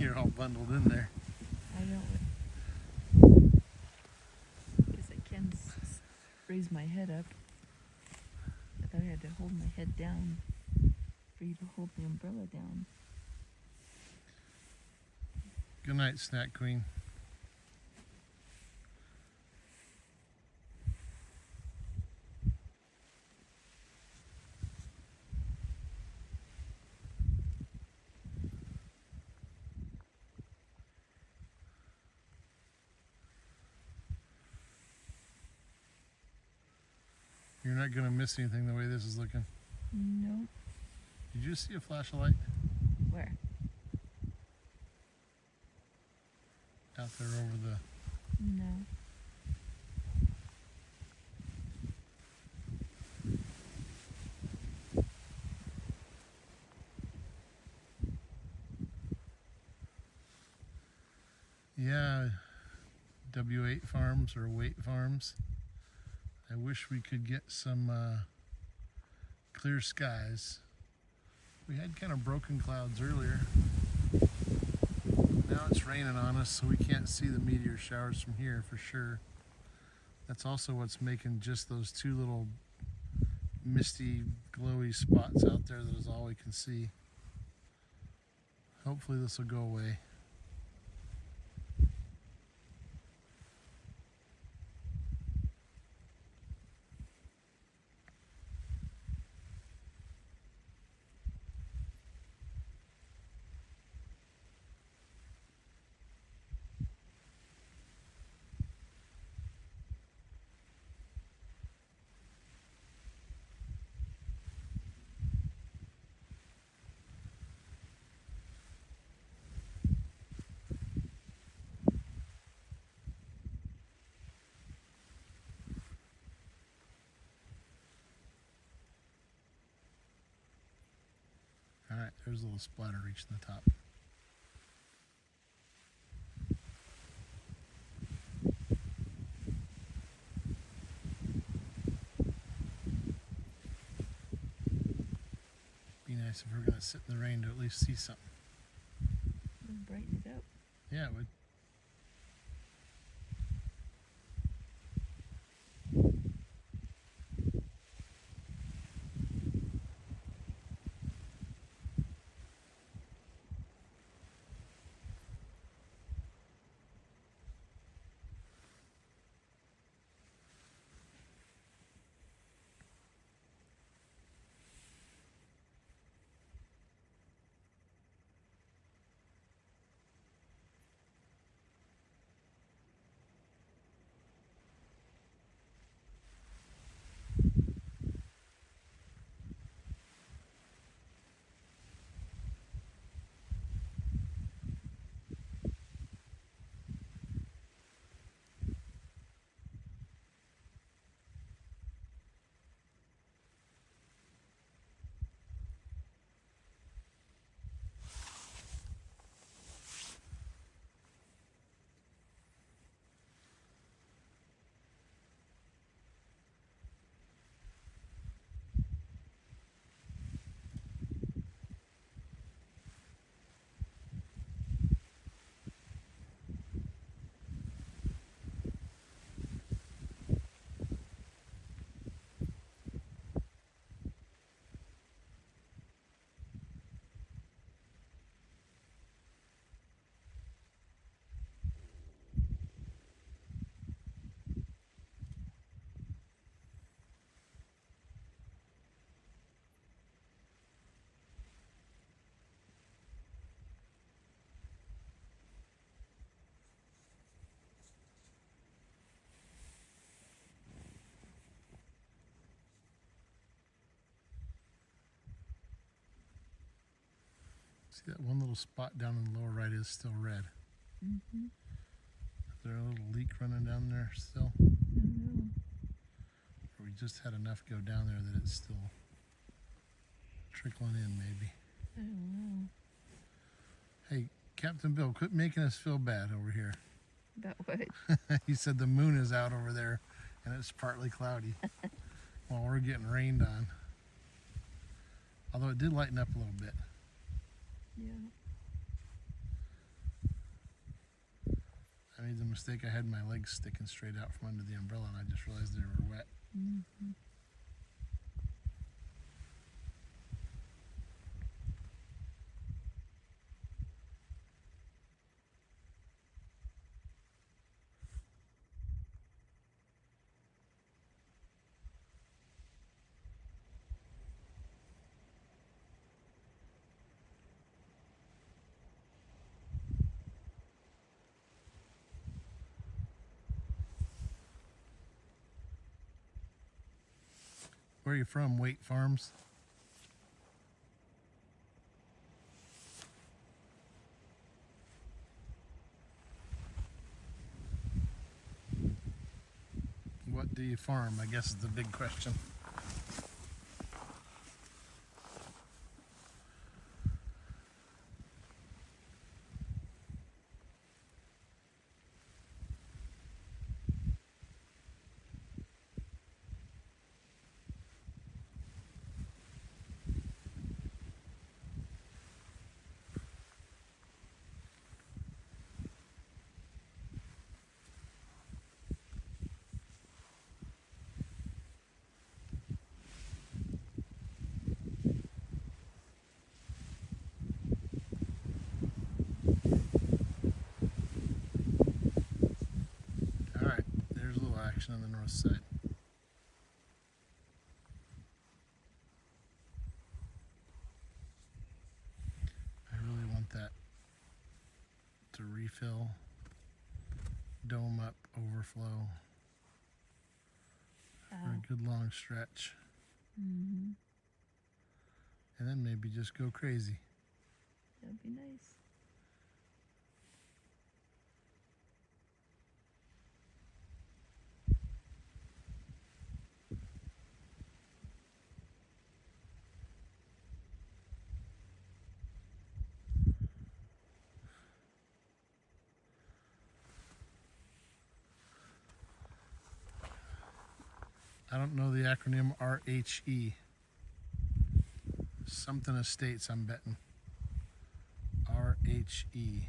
You're all bundled in there. I don't. Guess I can raise my head up. I thought I had to hold my head down for you to hold the umbrella down. Good night, Snack Queen. You're not going to miss anything the way this is looking. Nope. Did you see a flash of light Where? out there over the... No. Yeah, W8 farms or weight farms. I wish we could get some clear skies. We had kind of broken clouds earlier. Now it's raining on us, so we can't see the meteor showers from here for sure. That's also what's making just those two little misty, glowy spots out there that is all we can see. Hopefully this will go away. Alright, there's a little splatter reaching the top. Be nice if we were going to sit in the rain to at least see something. It'll brighten it up. Yeah, it would. See that one little spot down in the lower right is still red. Mm-hmm. Is there a little leak running down there still? I don't know. Or we just had enough go down there that it's still trickling in maybe. I don't know. Hey, Captain Bill, quit making us feel bad over here. About what? He said the moon is out over there and it's partly cloudy while we're getting rained on. Although it did lighten up a little bit. Yeah. made the mistake. I had my legs sticking straight out from under the umbrella, and I just realized they were wet. Mm-hmm. Where are you from? Waite Farms? What do you farm? I guess is the big question. Alright, there's a little action on the north side. I really want that to refill, dome up, overflow for a good long stretch. Mm-hmm. And then maybe just go crazy. That'd be nice. I don't know the acronym RHE. Something estates, I'm betting. RHE.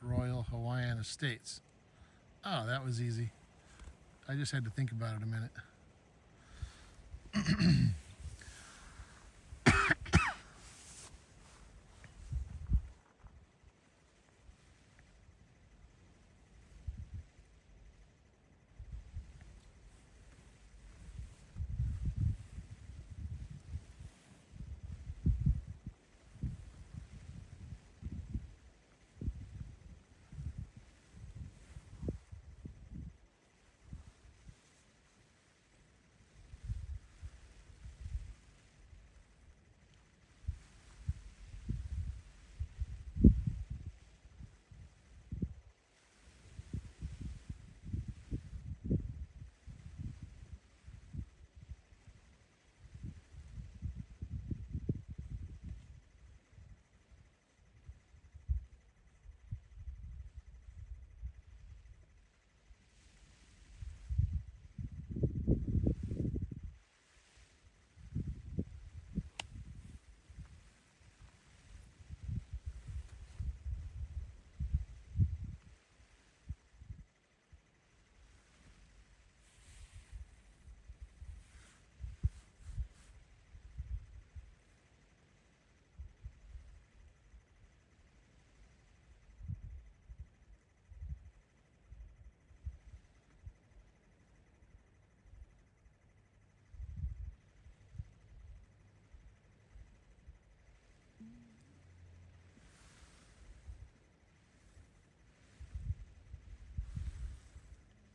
Royal Hawaiian Estates. Oh, that was easy. I just had to think about it a minute.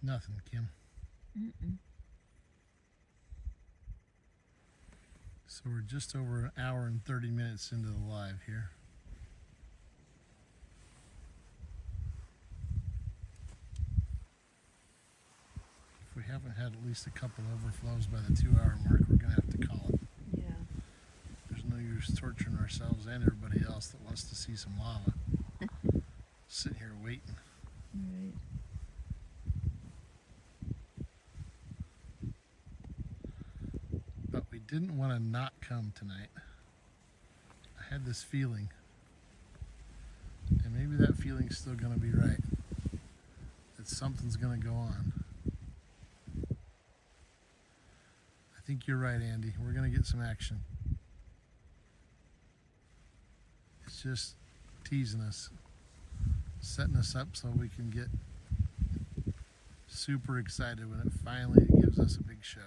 Nothing, Kim. Mm-mm. So we're just over an hour and 30 minutes into the live here. If we haven't had at least a couple overflows by the 2-hour mark, we're going to have to call it. Yeah. There's no use torturing ourselves and everybody else that wants to see some lava. Sitting here waiting. Right. But we didn't want to not come tonight. I had this feeling. And maybe that feeling feeling's still going to be right. That something's going to go on. I think you're right, Andy. We're going to get some action. It's just teasing us, setting us up so we can get super excited when it finally gives us a big show.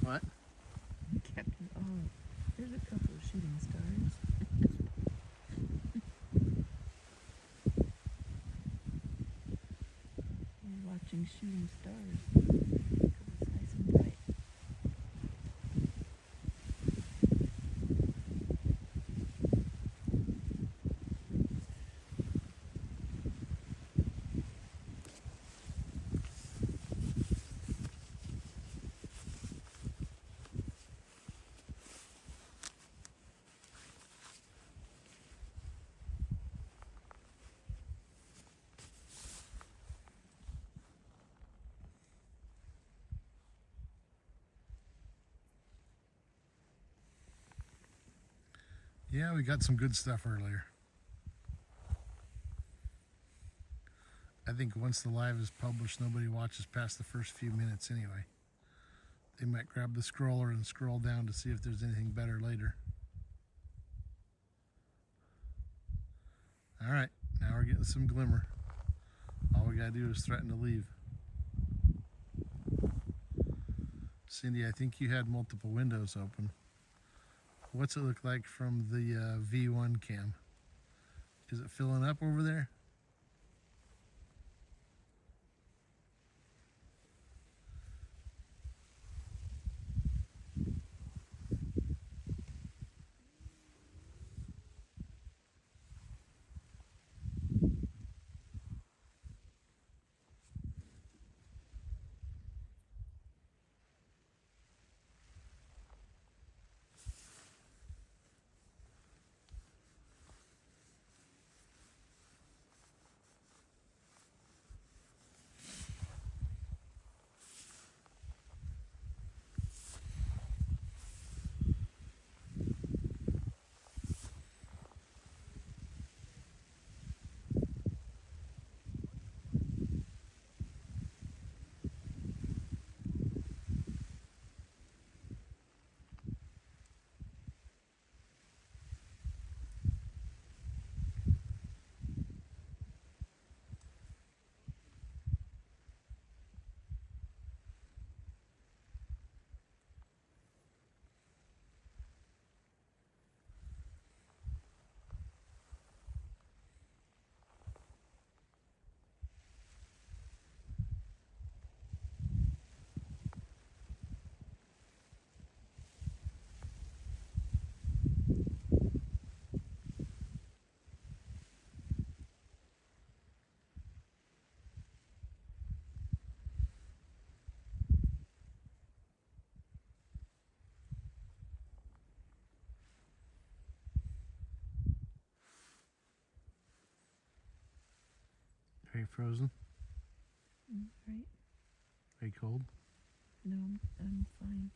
What? Captain, oh, there's a couple of shooting stars. We're watching shooting stars because it's nice and bright. Yeah, we got some good stuff earlier. I think once the live is published, nobody watches past the first few minutes anyway. They might grab the scroller and scroll down to see if there's anything better later. All right, now we're getting some glimmer. All we gotta do is threaten to leave. Cindy, I think you had multiple windows open. What's it look like from the V1 cam? Is it filling up over there? Are you frozen? Right? Are you cold? No, I'm fine.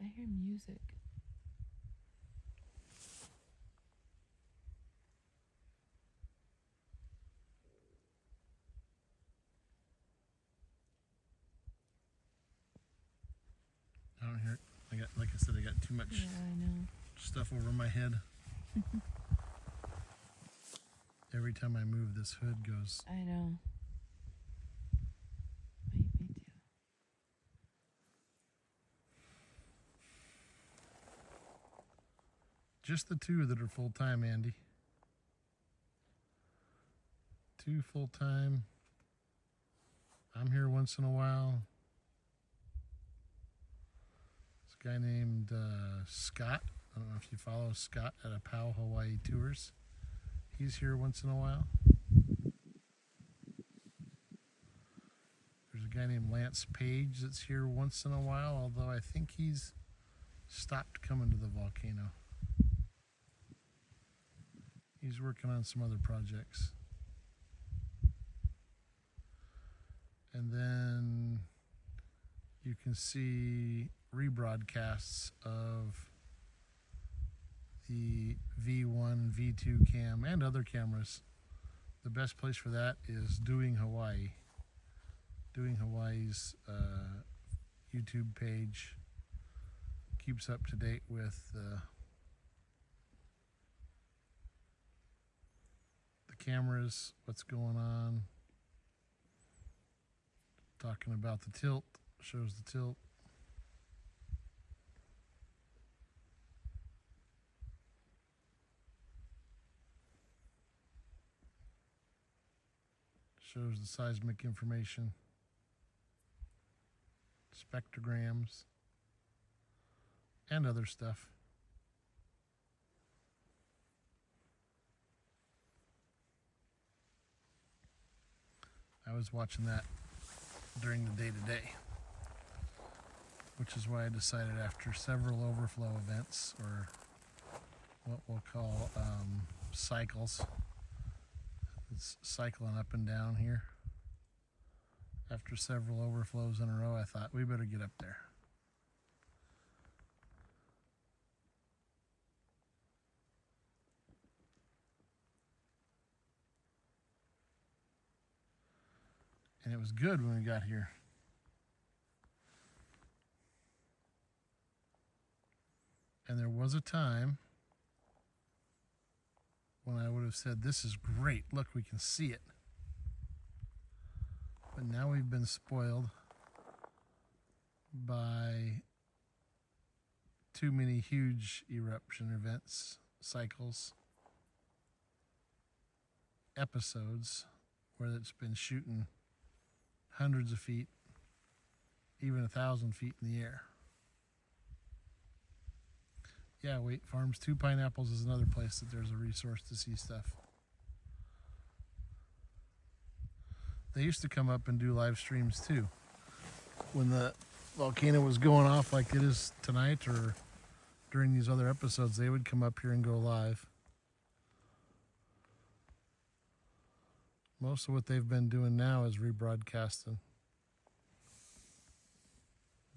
I hear music. I don't hear it. Like I said, I got too much Yeah, I know. stuff over my head. Every time I move, this hood goes. I know. Me too. Just the two that are full time, Andy. 2 full time. I'm here once in a while. This guy named Scott. I don't know if you follow Scott at Apau Hawaii Tours. He's here once in a while. There's a guy named Lance Page that's here once in a while, although I think he's stopped coming to the volcano. He's working on some other projects. And then you can see rebroadcasts of the V1, V2 cam, and other cameras. The best place for that is Doing Hawaii. Doing Hawaii's YouTube page keeps up to date with the cameras, what's going on. Talking about the tilt, shows the tilt. Shows the seismic information, spectrograms, and other stuff. I was watching that during the day-to-day, which is why I decided after several overflow events, or what we'll call cycles, it's cycling up and down here. After several overflows in a row, I thought we better get up there. And it was good when we got here. And there was a time when I would have said, this is great, look, we can see it. But now we've been spoiled by too many huge eruption events, cycles, episodes where it's been shooting hundreds of feet, even 1,000 feet in the air. Yeah, wait, Farms 2 Pineapples is another place that there's a resource to see stuff. They used to come up and do live streams too. When the volcano was going off like it is tonight, or during these other episodes, they would come up here and go live. Most of what they've been doing now is rebroadcasting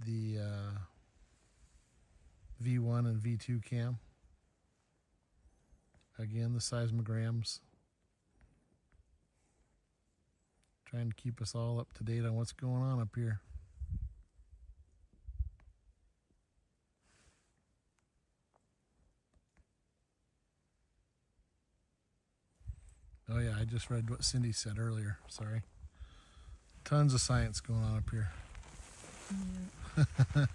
the V1 and V2 cam. Again, the seismograms. Trying to keep us all up to date on what's going on up here. Oh yeah, I just read what Cindy said earlier. Sorry. Tons of science going on up here. Yeah.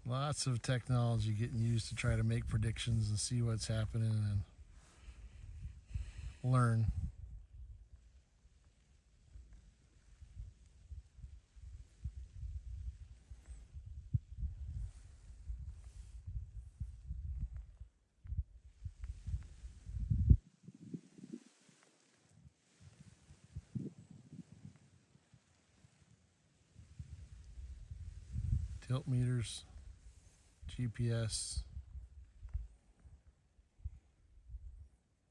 Lots of technology getting used to try to make predictions and see what's happening and learn. Tilt meters, GPS,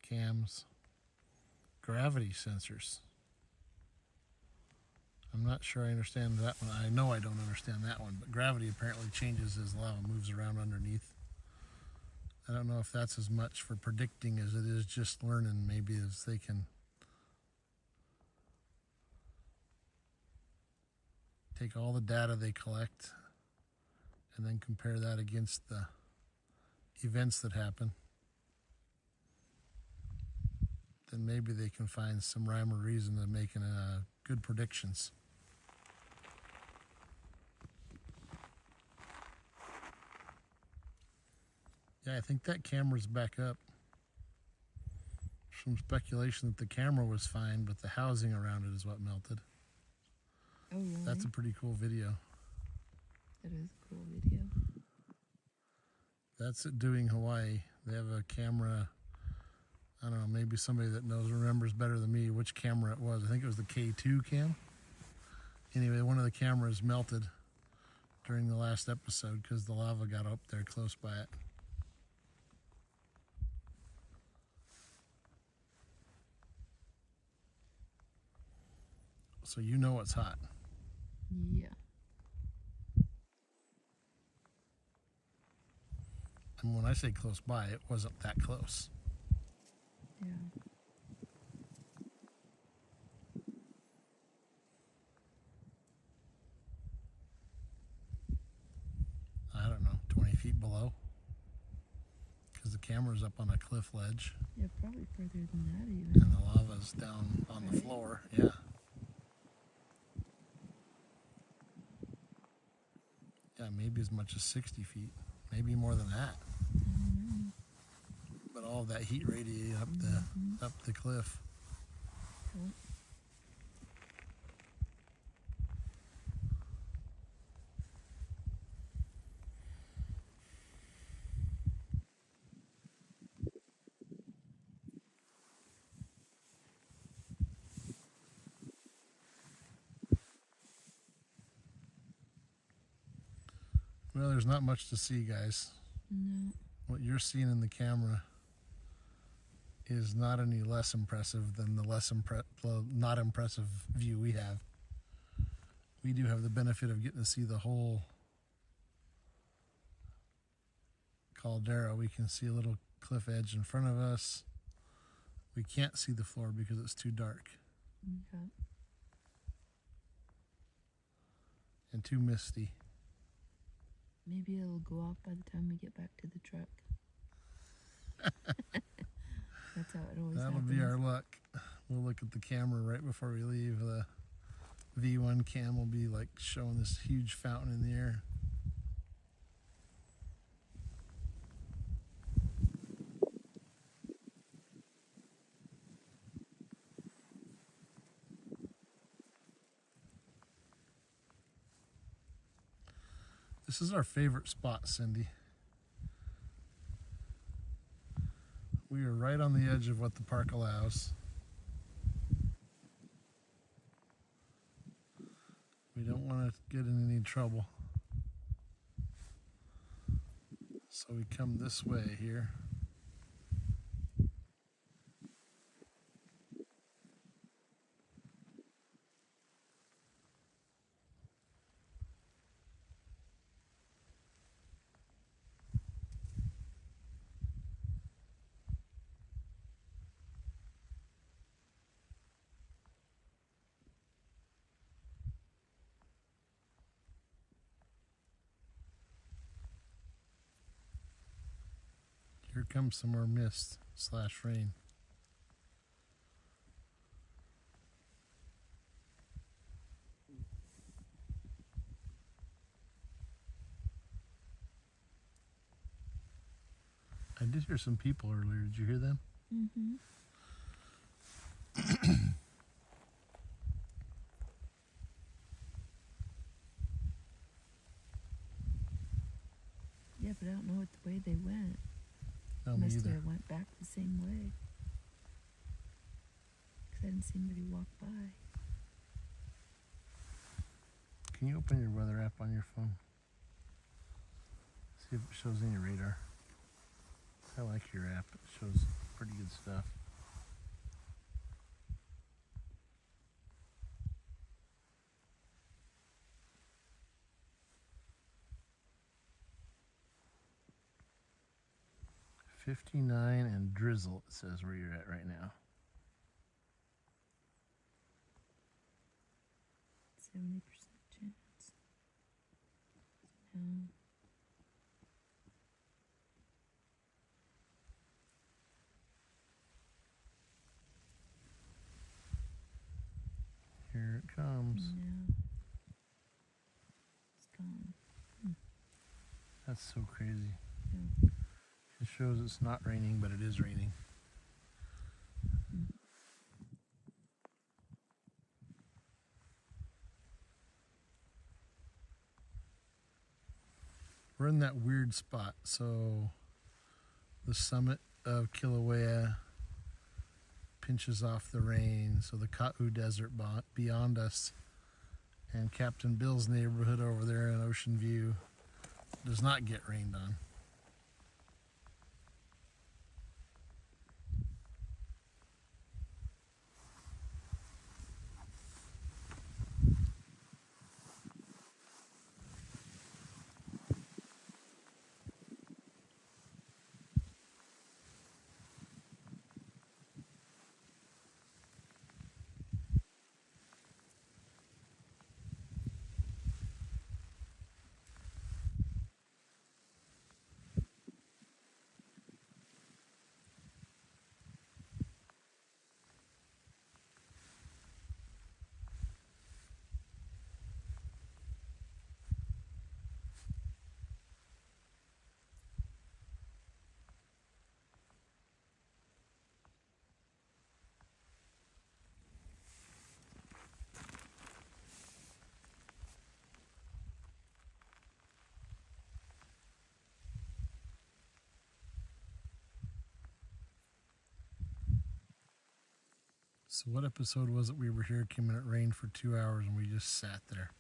cams, gravity sensors. I'm not sure I understand that one. I know I don't understand that one, but gravity apparently changes as lava moves around underneath. I don't know if that's as much for predicting as it is just learning, maybe, as they can take all the data they collect and then compare that against the events that happen. Then maybe they can find some rhyme or reason to making good predictions. Yeah, I think that camera's back up. Some speculation that the camera was fine, but the housing around it is what melted. Oh, really? That's a pretty cool video. That is a cool video. That's at Doing Hawaii. They have a camera. I don't know, maybe somebody that remembers better than me which camera it was. I think it was the K2 cam. Anyway, one of the cameras melted during the last episode because the lava got up there close by it. So you know it's hot. Yeah. And when I say close by, it wasn't that close. Yeah. I don't know, 20 feet below. Because the camera's up on a cliff ledge. Yeah, probably further than that even. And the lava's down on the floor. Yeah. Yeah, maybe as much as 60 feet. Maybe more than that. I don't know. But all of that heat radiated up the cliff. Cool. Well, there's not much to see, guys. No. What you're seeing in the camera is not any less impressive than the not impressive view we have. We do have the benefit of getting to see the whole caldera. We can see a little cliff edge in front of us. We can't see the floor because it's too dark Okay. and too misty. Maybe it'll go off by the time we get back to the truck. That's how it always That'll happens. be our luck. We'll look at the camera right before we leave. The V1 cam will be like showing this huge fountain in the air. This is our favorite spot, Cindy. We are right on the edge of what the park allows. We don't want to get in any trouble. So we come this way here. Here comes some more mist / rain. I did hear some people earlier. Did you hear them? Mm-hmm. Yeah, but I don't know what the way they went. No, me Must either. have went back the same way. Because I didn't see anybody walk by. Can you open your weather app on your phone? See if it shows any radar. I like your app. It shows pretty good stuff. 59 and drizzle, it says where you're at right now. 70% chance. No. Here it comes. No. It's gone. That's so crazy. Yeah. It shows it's not raining, but it is raining. We're in that weird spot. So the summit of Kilauea pinches off the rain. So the Ka'u Desert beyond us and Captain Bill's neighborhood over there in Ocean View does not get rained on. So what episode was it we were here, came in, it rained for 2 hours and we just sat there?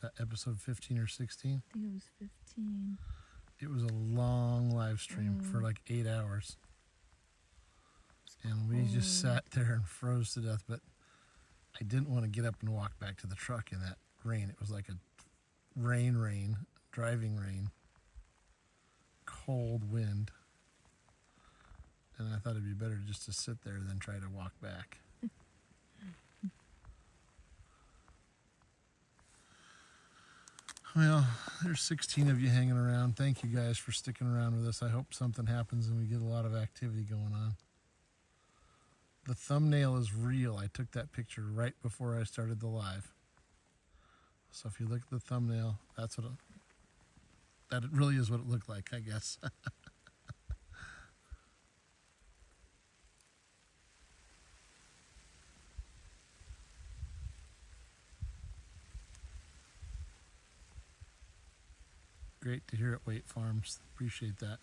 That episode 15 or 16? I think it was 15. It was a long live stream for like 8 hours. And we just sat there and froze to death, but I didn't want to get up and walk back to the truck in that rain. It was like a rain, driving rain, cold wind. And I thought it'd be better just to sit there than try to walk back. Well, there's 16 of you hanging around. Thank you guys for sticking around with us. I hope something happens and we get a lot of activity going on. The thumbnail is real. I took that picture right before I started the live. So if you look at the thumbnail, that's what that it really is what it looked like, I guess. Great to hear at Wait Farms. Appreciate that.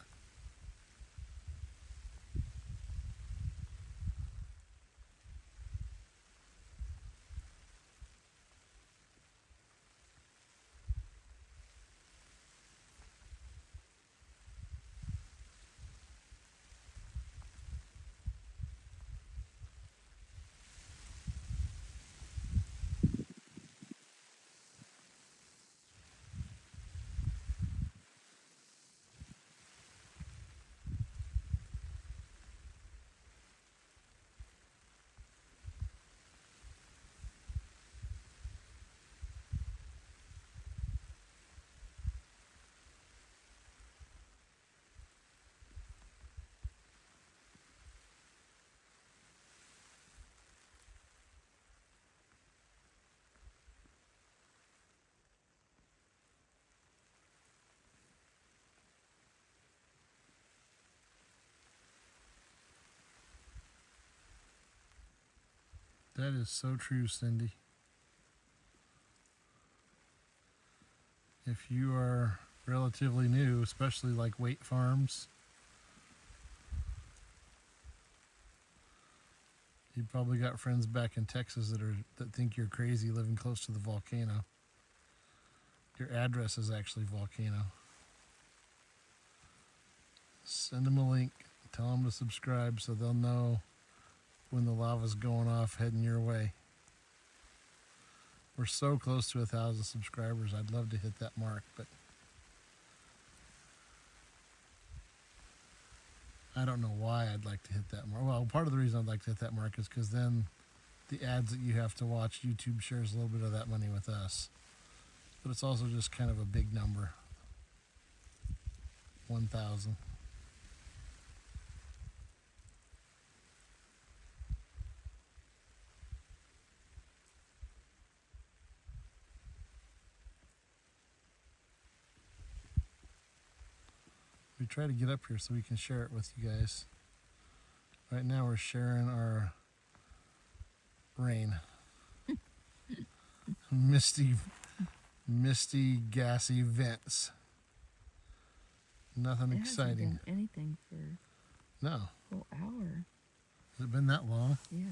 That is so true, Cindy. If you are relatively new, especially like Wait Farms, you probably got friends back in Texas that think you're crazy living close to the volcano. Your address is actually volcano. Send them a link. Tell them to subscribe so they'll know when the lava's going off heading your way. We're so close to 1,000 subscribers. I'd love to hit that mark, but I don't know why I'd like to hit that mark. Well, part of the reason I'd like to hit that mark is because then the ads that you have to watch, YouTube shares a little bit of that money with us. But it's also just kind of a big number. 1,000. We try to get up here so we can share it with you guys. Right now we're sharing our rain. misty, gassy vents. Nothing It exciting. hasn't been anything for No. a whole hour. Has it been that long? Yeah.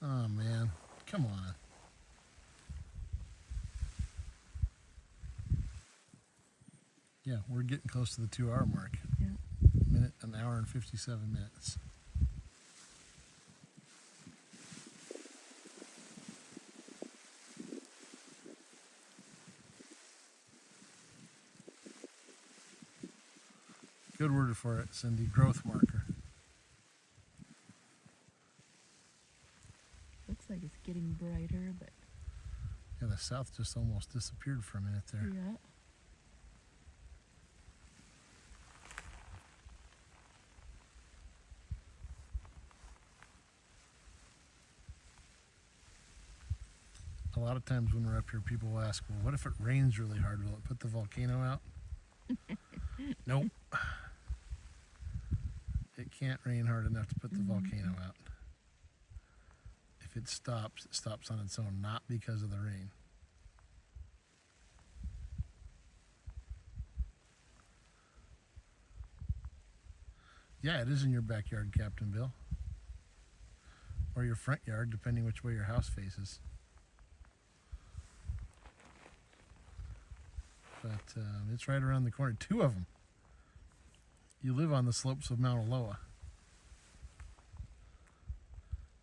Oh man, come on. Yeah, we're getting close to the 2-hour mark. Yeah. An hour and 57 minutes. Good word for it, Cindy. Growth marker. Looks like it's getting brighter, but Yeah, the south just almost disappeared for a minute there. yeah. A lot of times when we're up here, people will ask, well, what if it rains really hard? Will it put the volcano out? Nope. It can't rain hard enough to put the volcano out. If it stops on its own, not because of the rain. Yeah, it is in your backyard, Captain Bill. Or your front yard, depending which way your house faces. But it's right around the corner. 2 of them. You live on the slopes of Mauna Loa.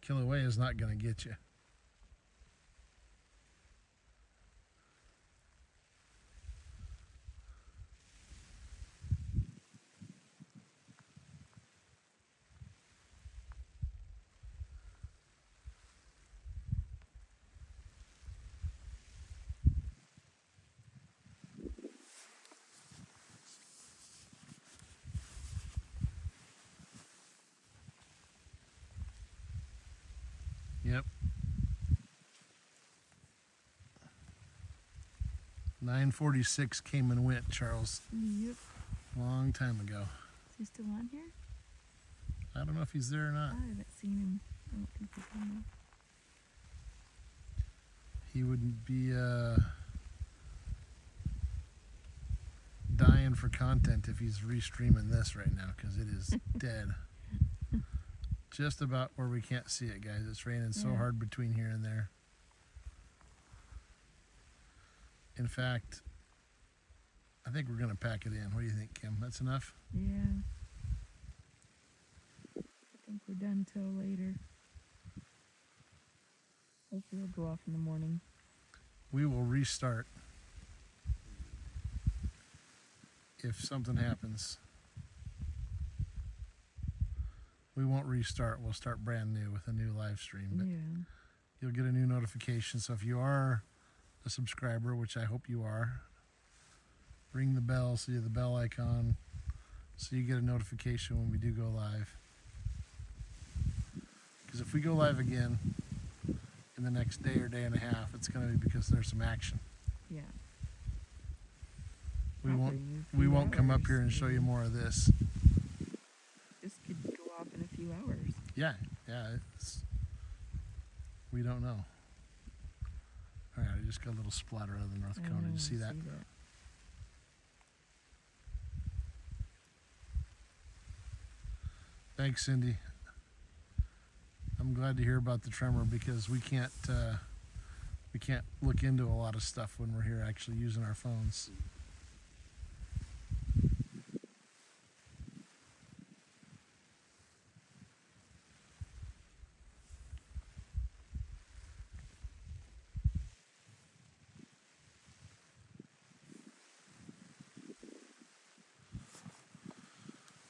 Kilauea is not going to get you. Yep. 946 came and went, Charles. Yep. Long time ago. Is he still on here? I don't know if he's there or not. I haven't seen him. I don't think he's on there. He wouldn't be dying for content if he's restreaming this right now, because it is dead. Just about where we can't see it, guys. It's raining so Yeah. hard between here and there. In fact, I think we're going to pack it in. What do you think, Kim? That's enough? Yeah. I think we're done till later. Hopefully it'll go off in the morning. We will restart if something happens. We won't restart. We'll start brand new with a new live stream. But Yeah. you'll get a new notification. So if you are a subscriber, which I hope you are, ring the bell, see the bell icon, so you get a notification when we do go live. Because if we go live again in the next day or day and a half, it's going to be because there's some action. Yeah. We Probably won't in a we few won't come up hours, here and show you maybe. more of this. This could go off in a few hours. Yeah, we don't know. All right, I just got a little splatter of the North Cone. Did you see that? Thanks, Cindy. I'm glad to hear about the tremor because we can't look into a lot of stuff when we're here actually using our phones.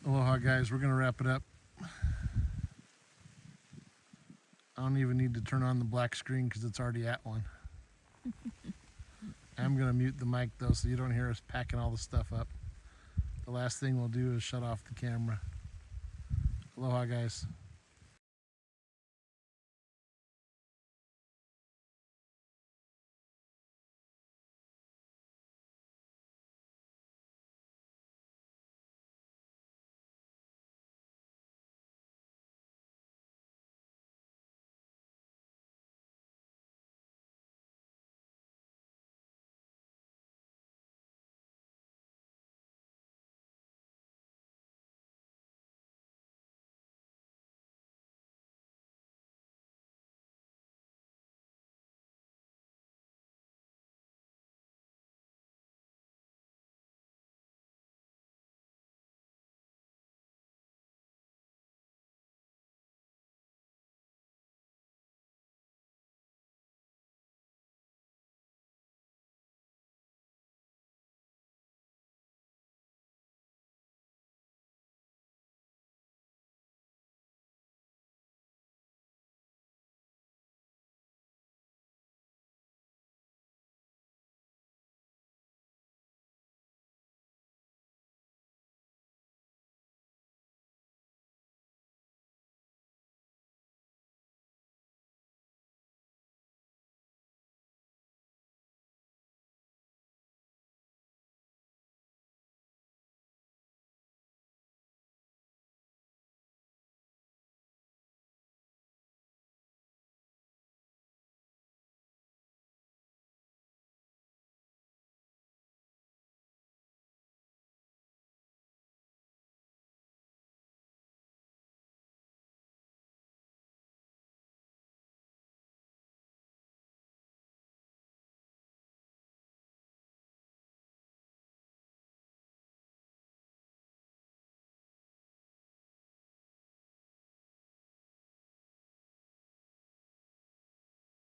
Aloha, guys. We're going to wrap it up. I don't even need to turn on the black screen because it's already at one. I'm going to mute the mic, though, so you don't hear us packing all the stuff up. The last thing we'll do is shut off the camera. Aloha, guys.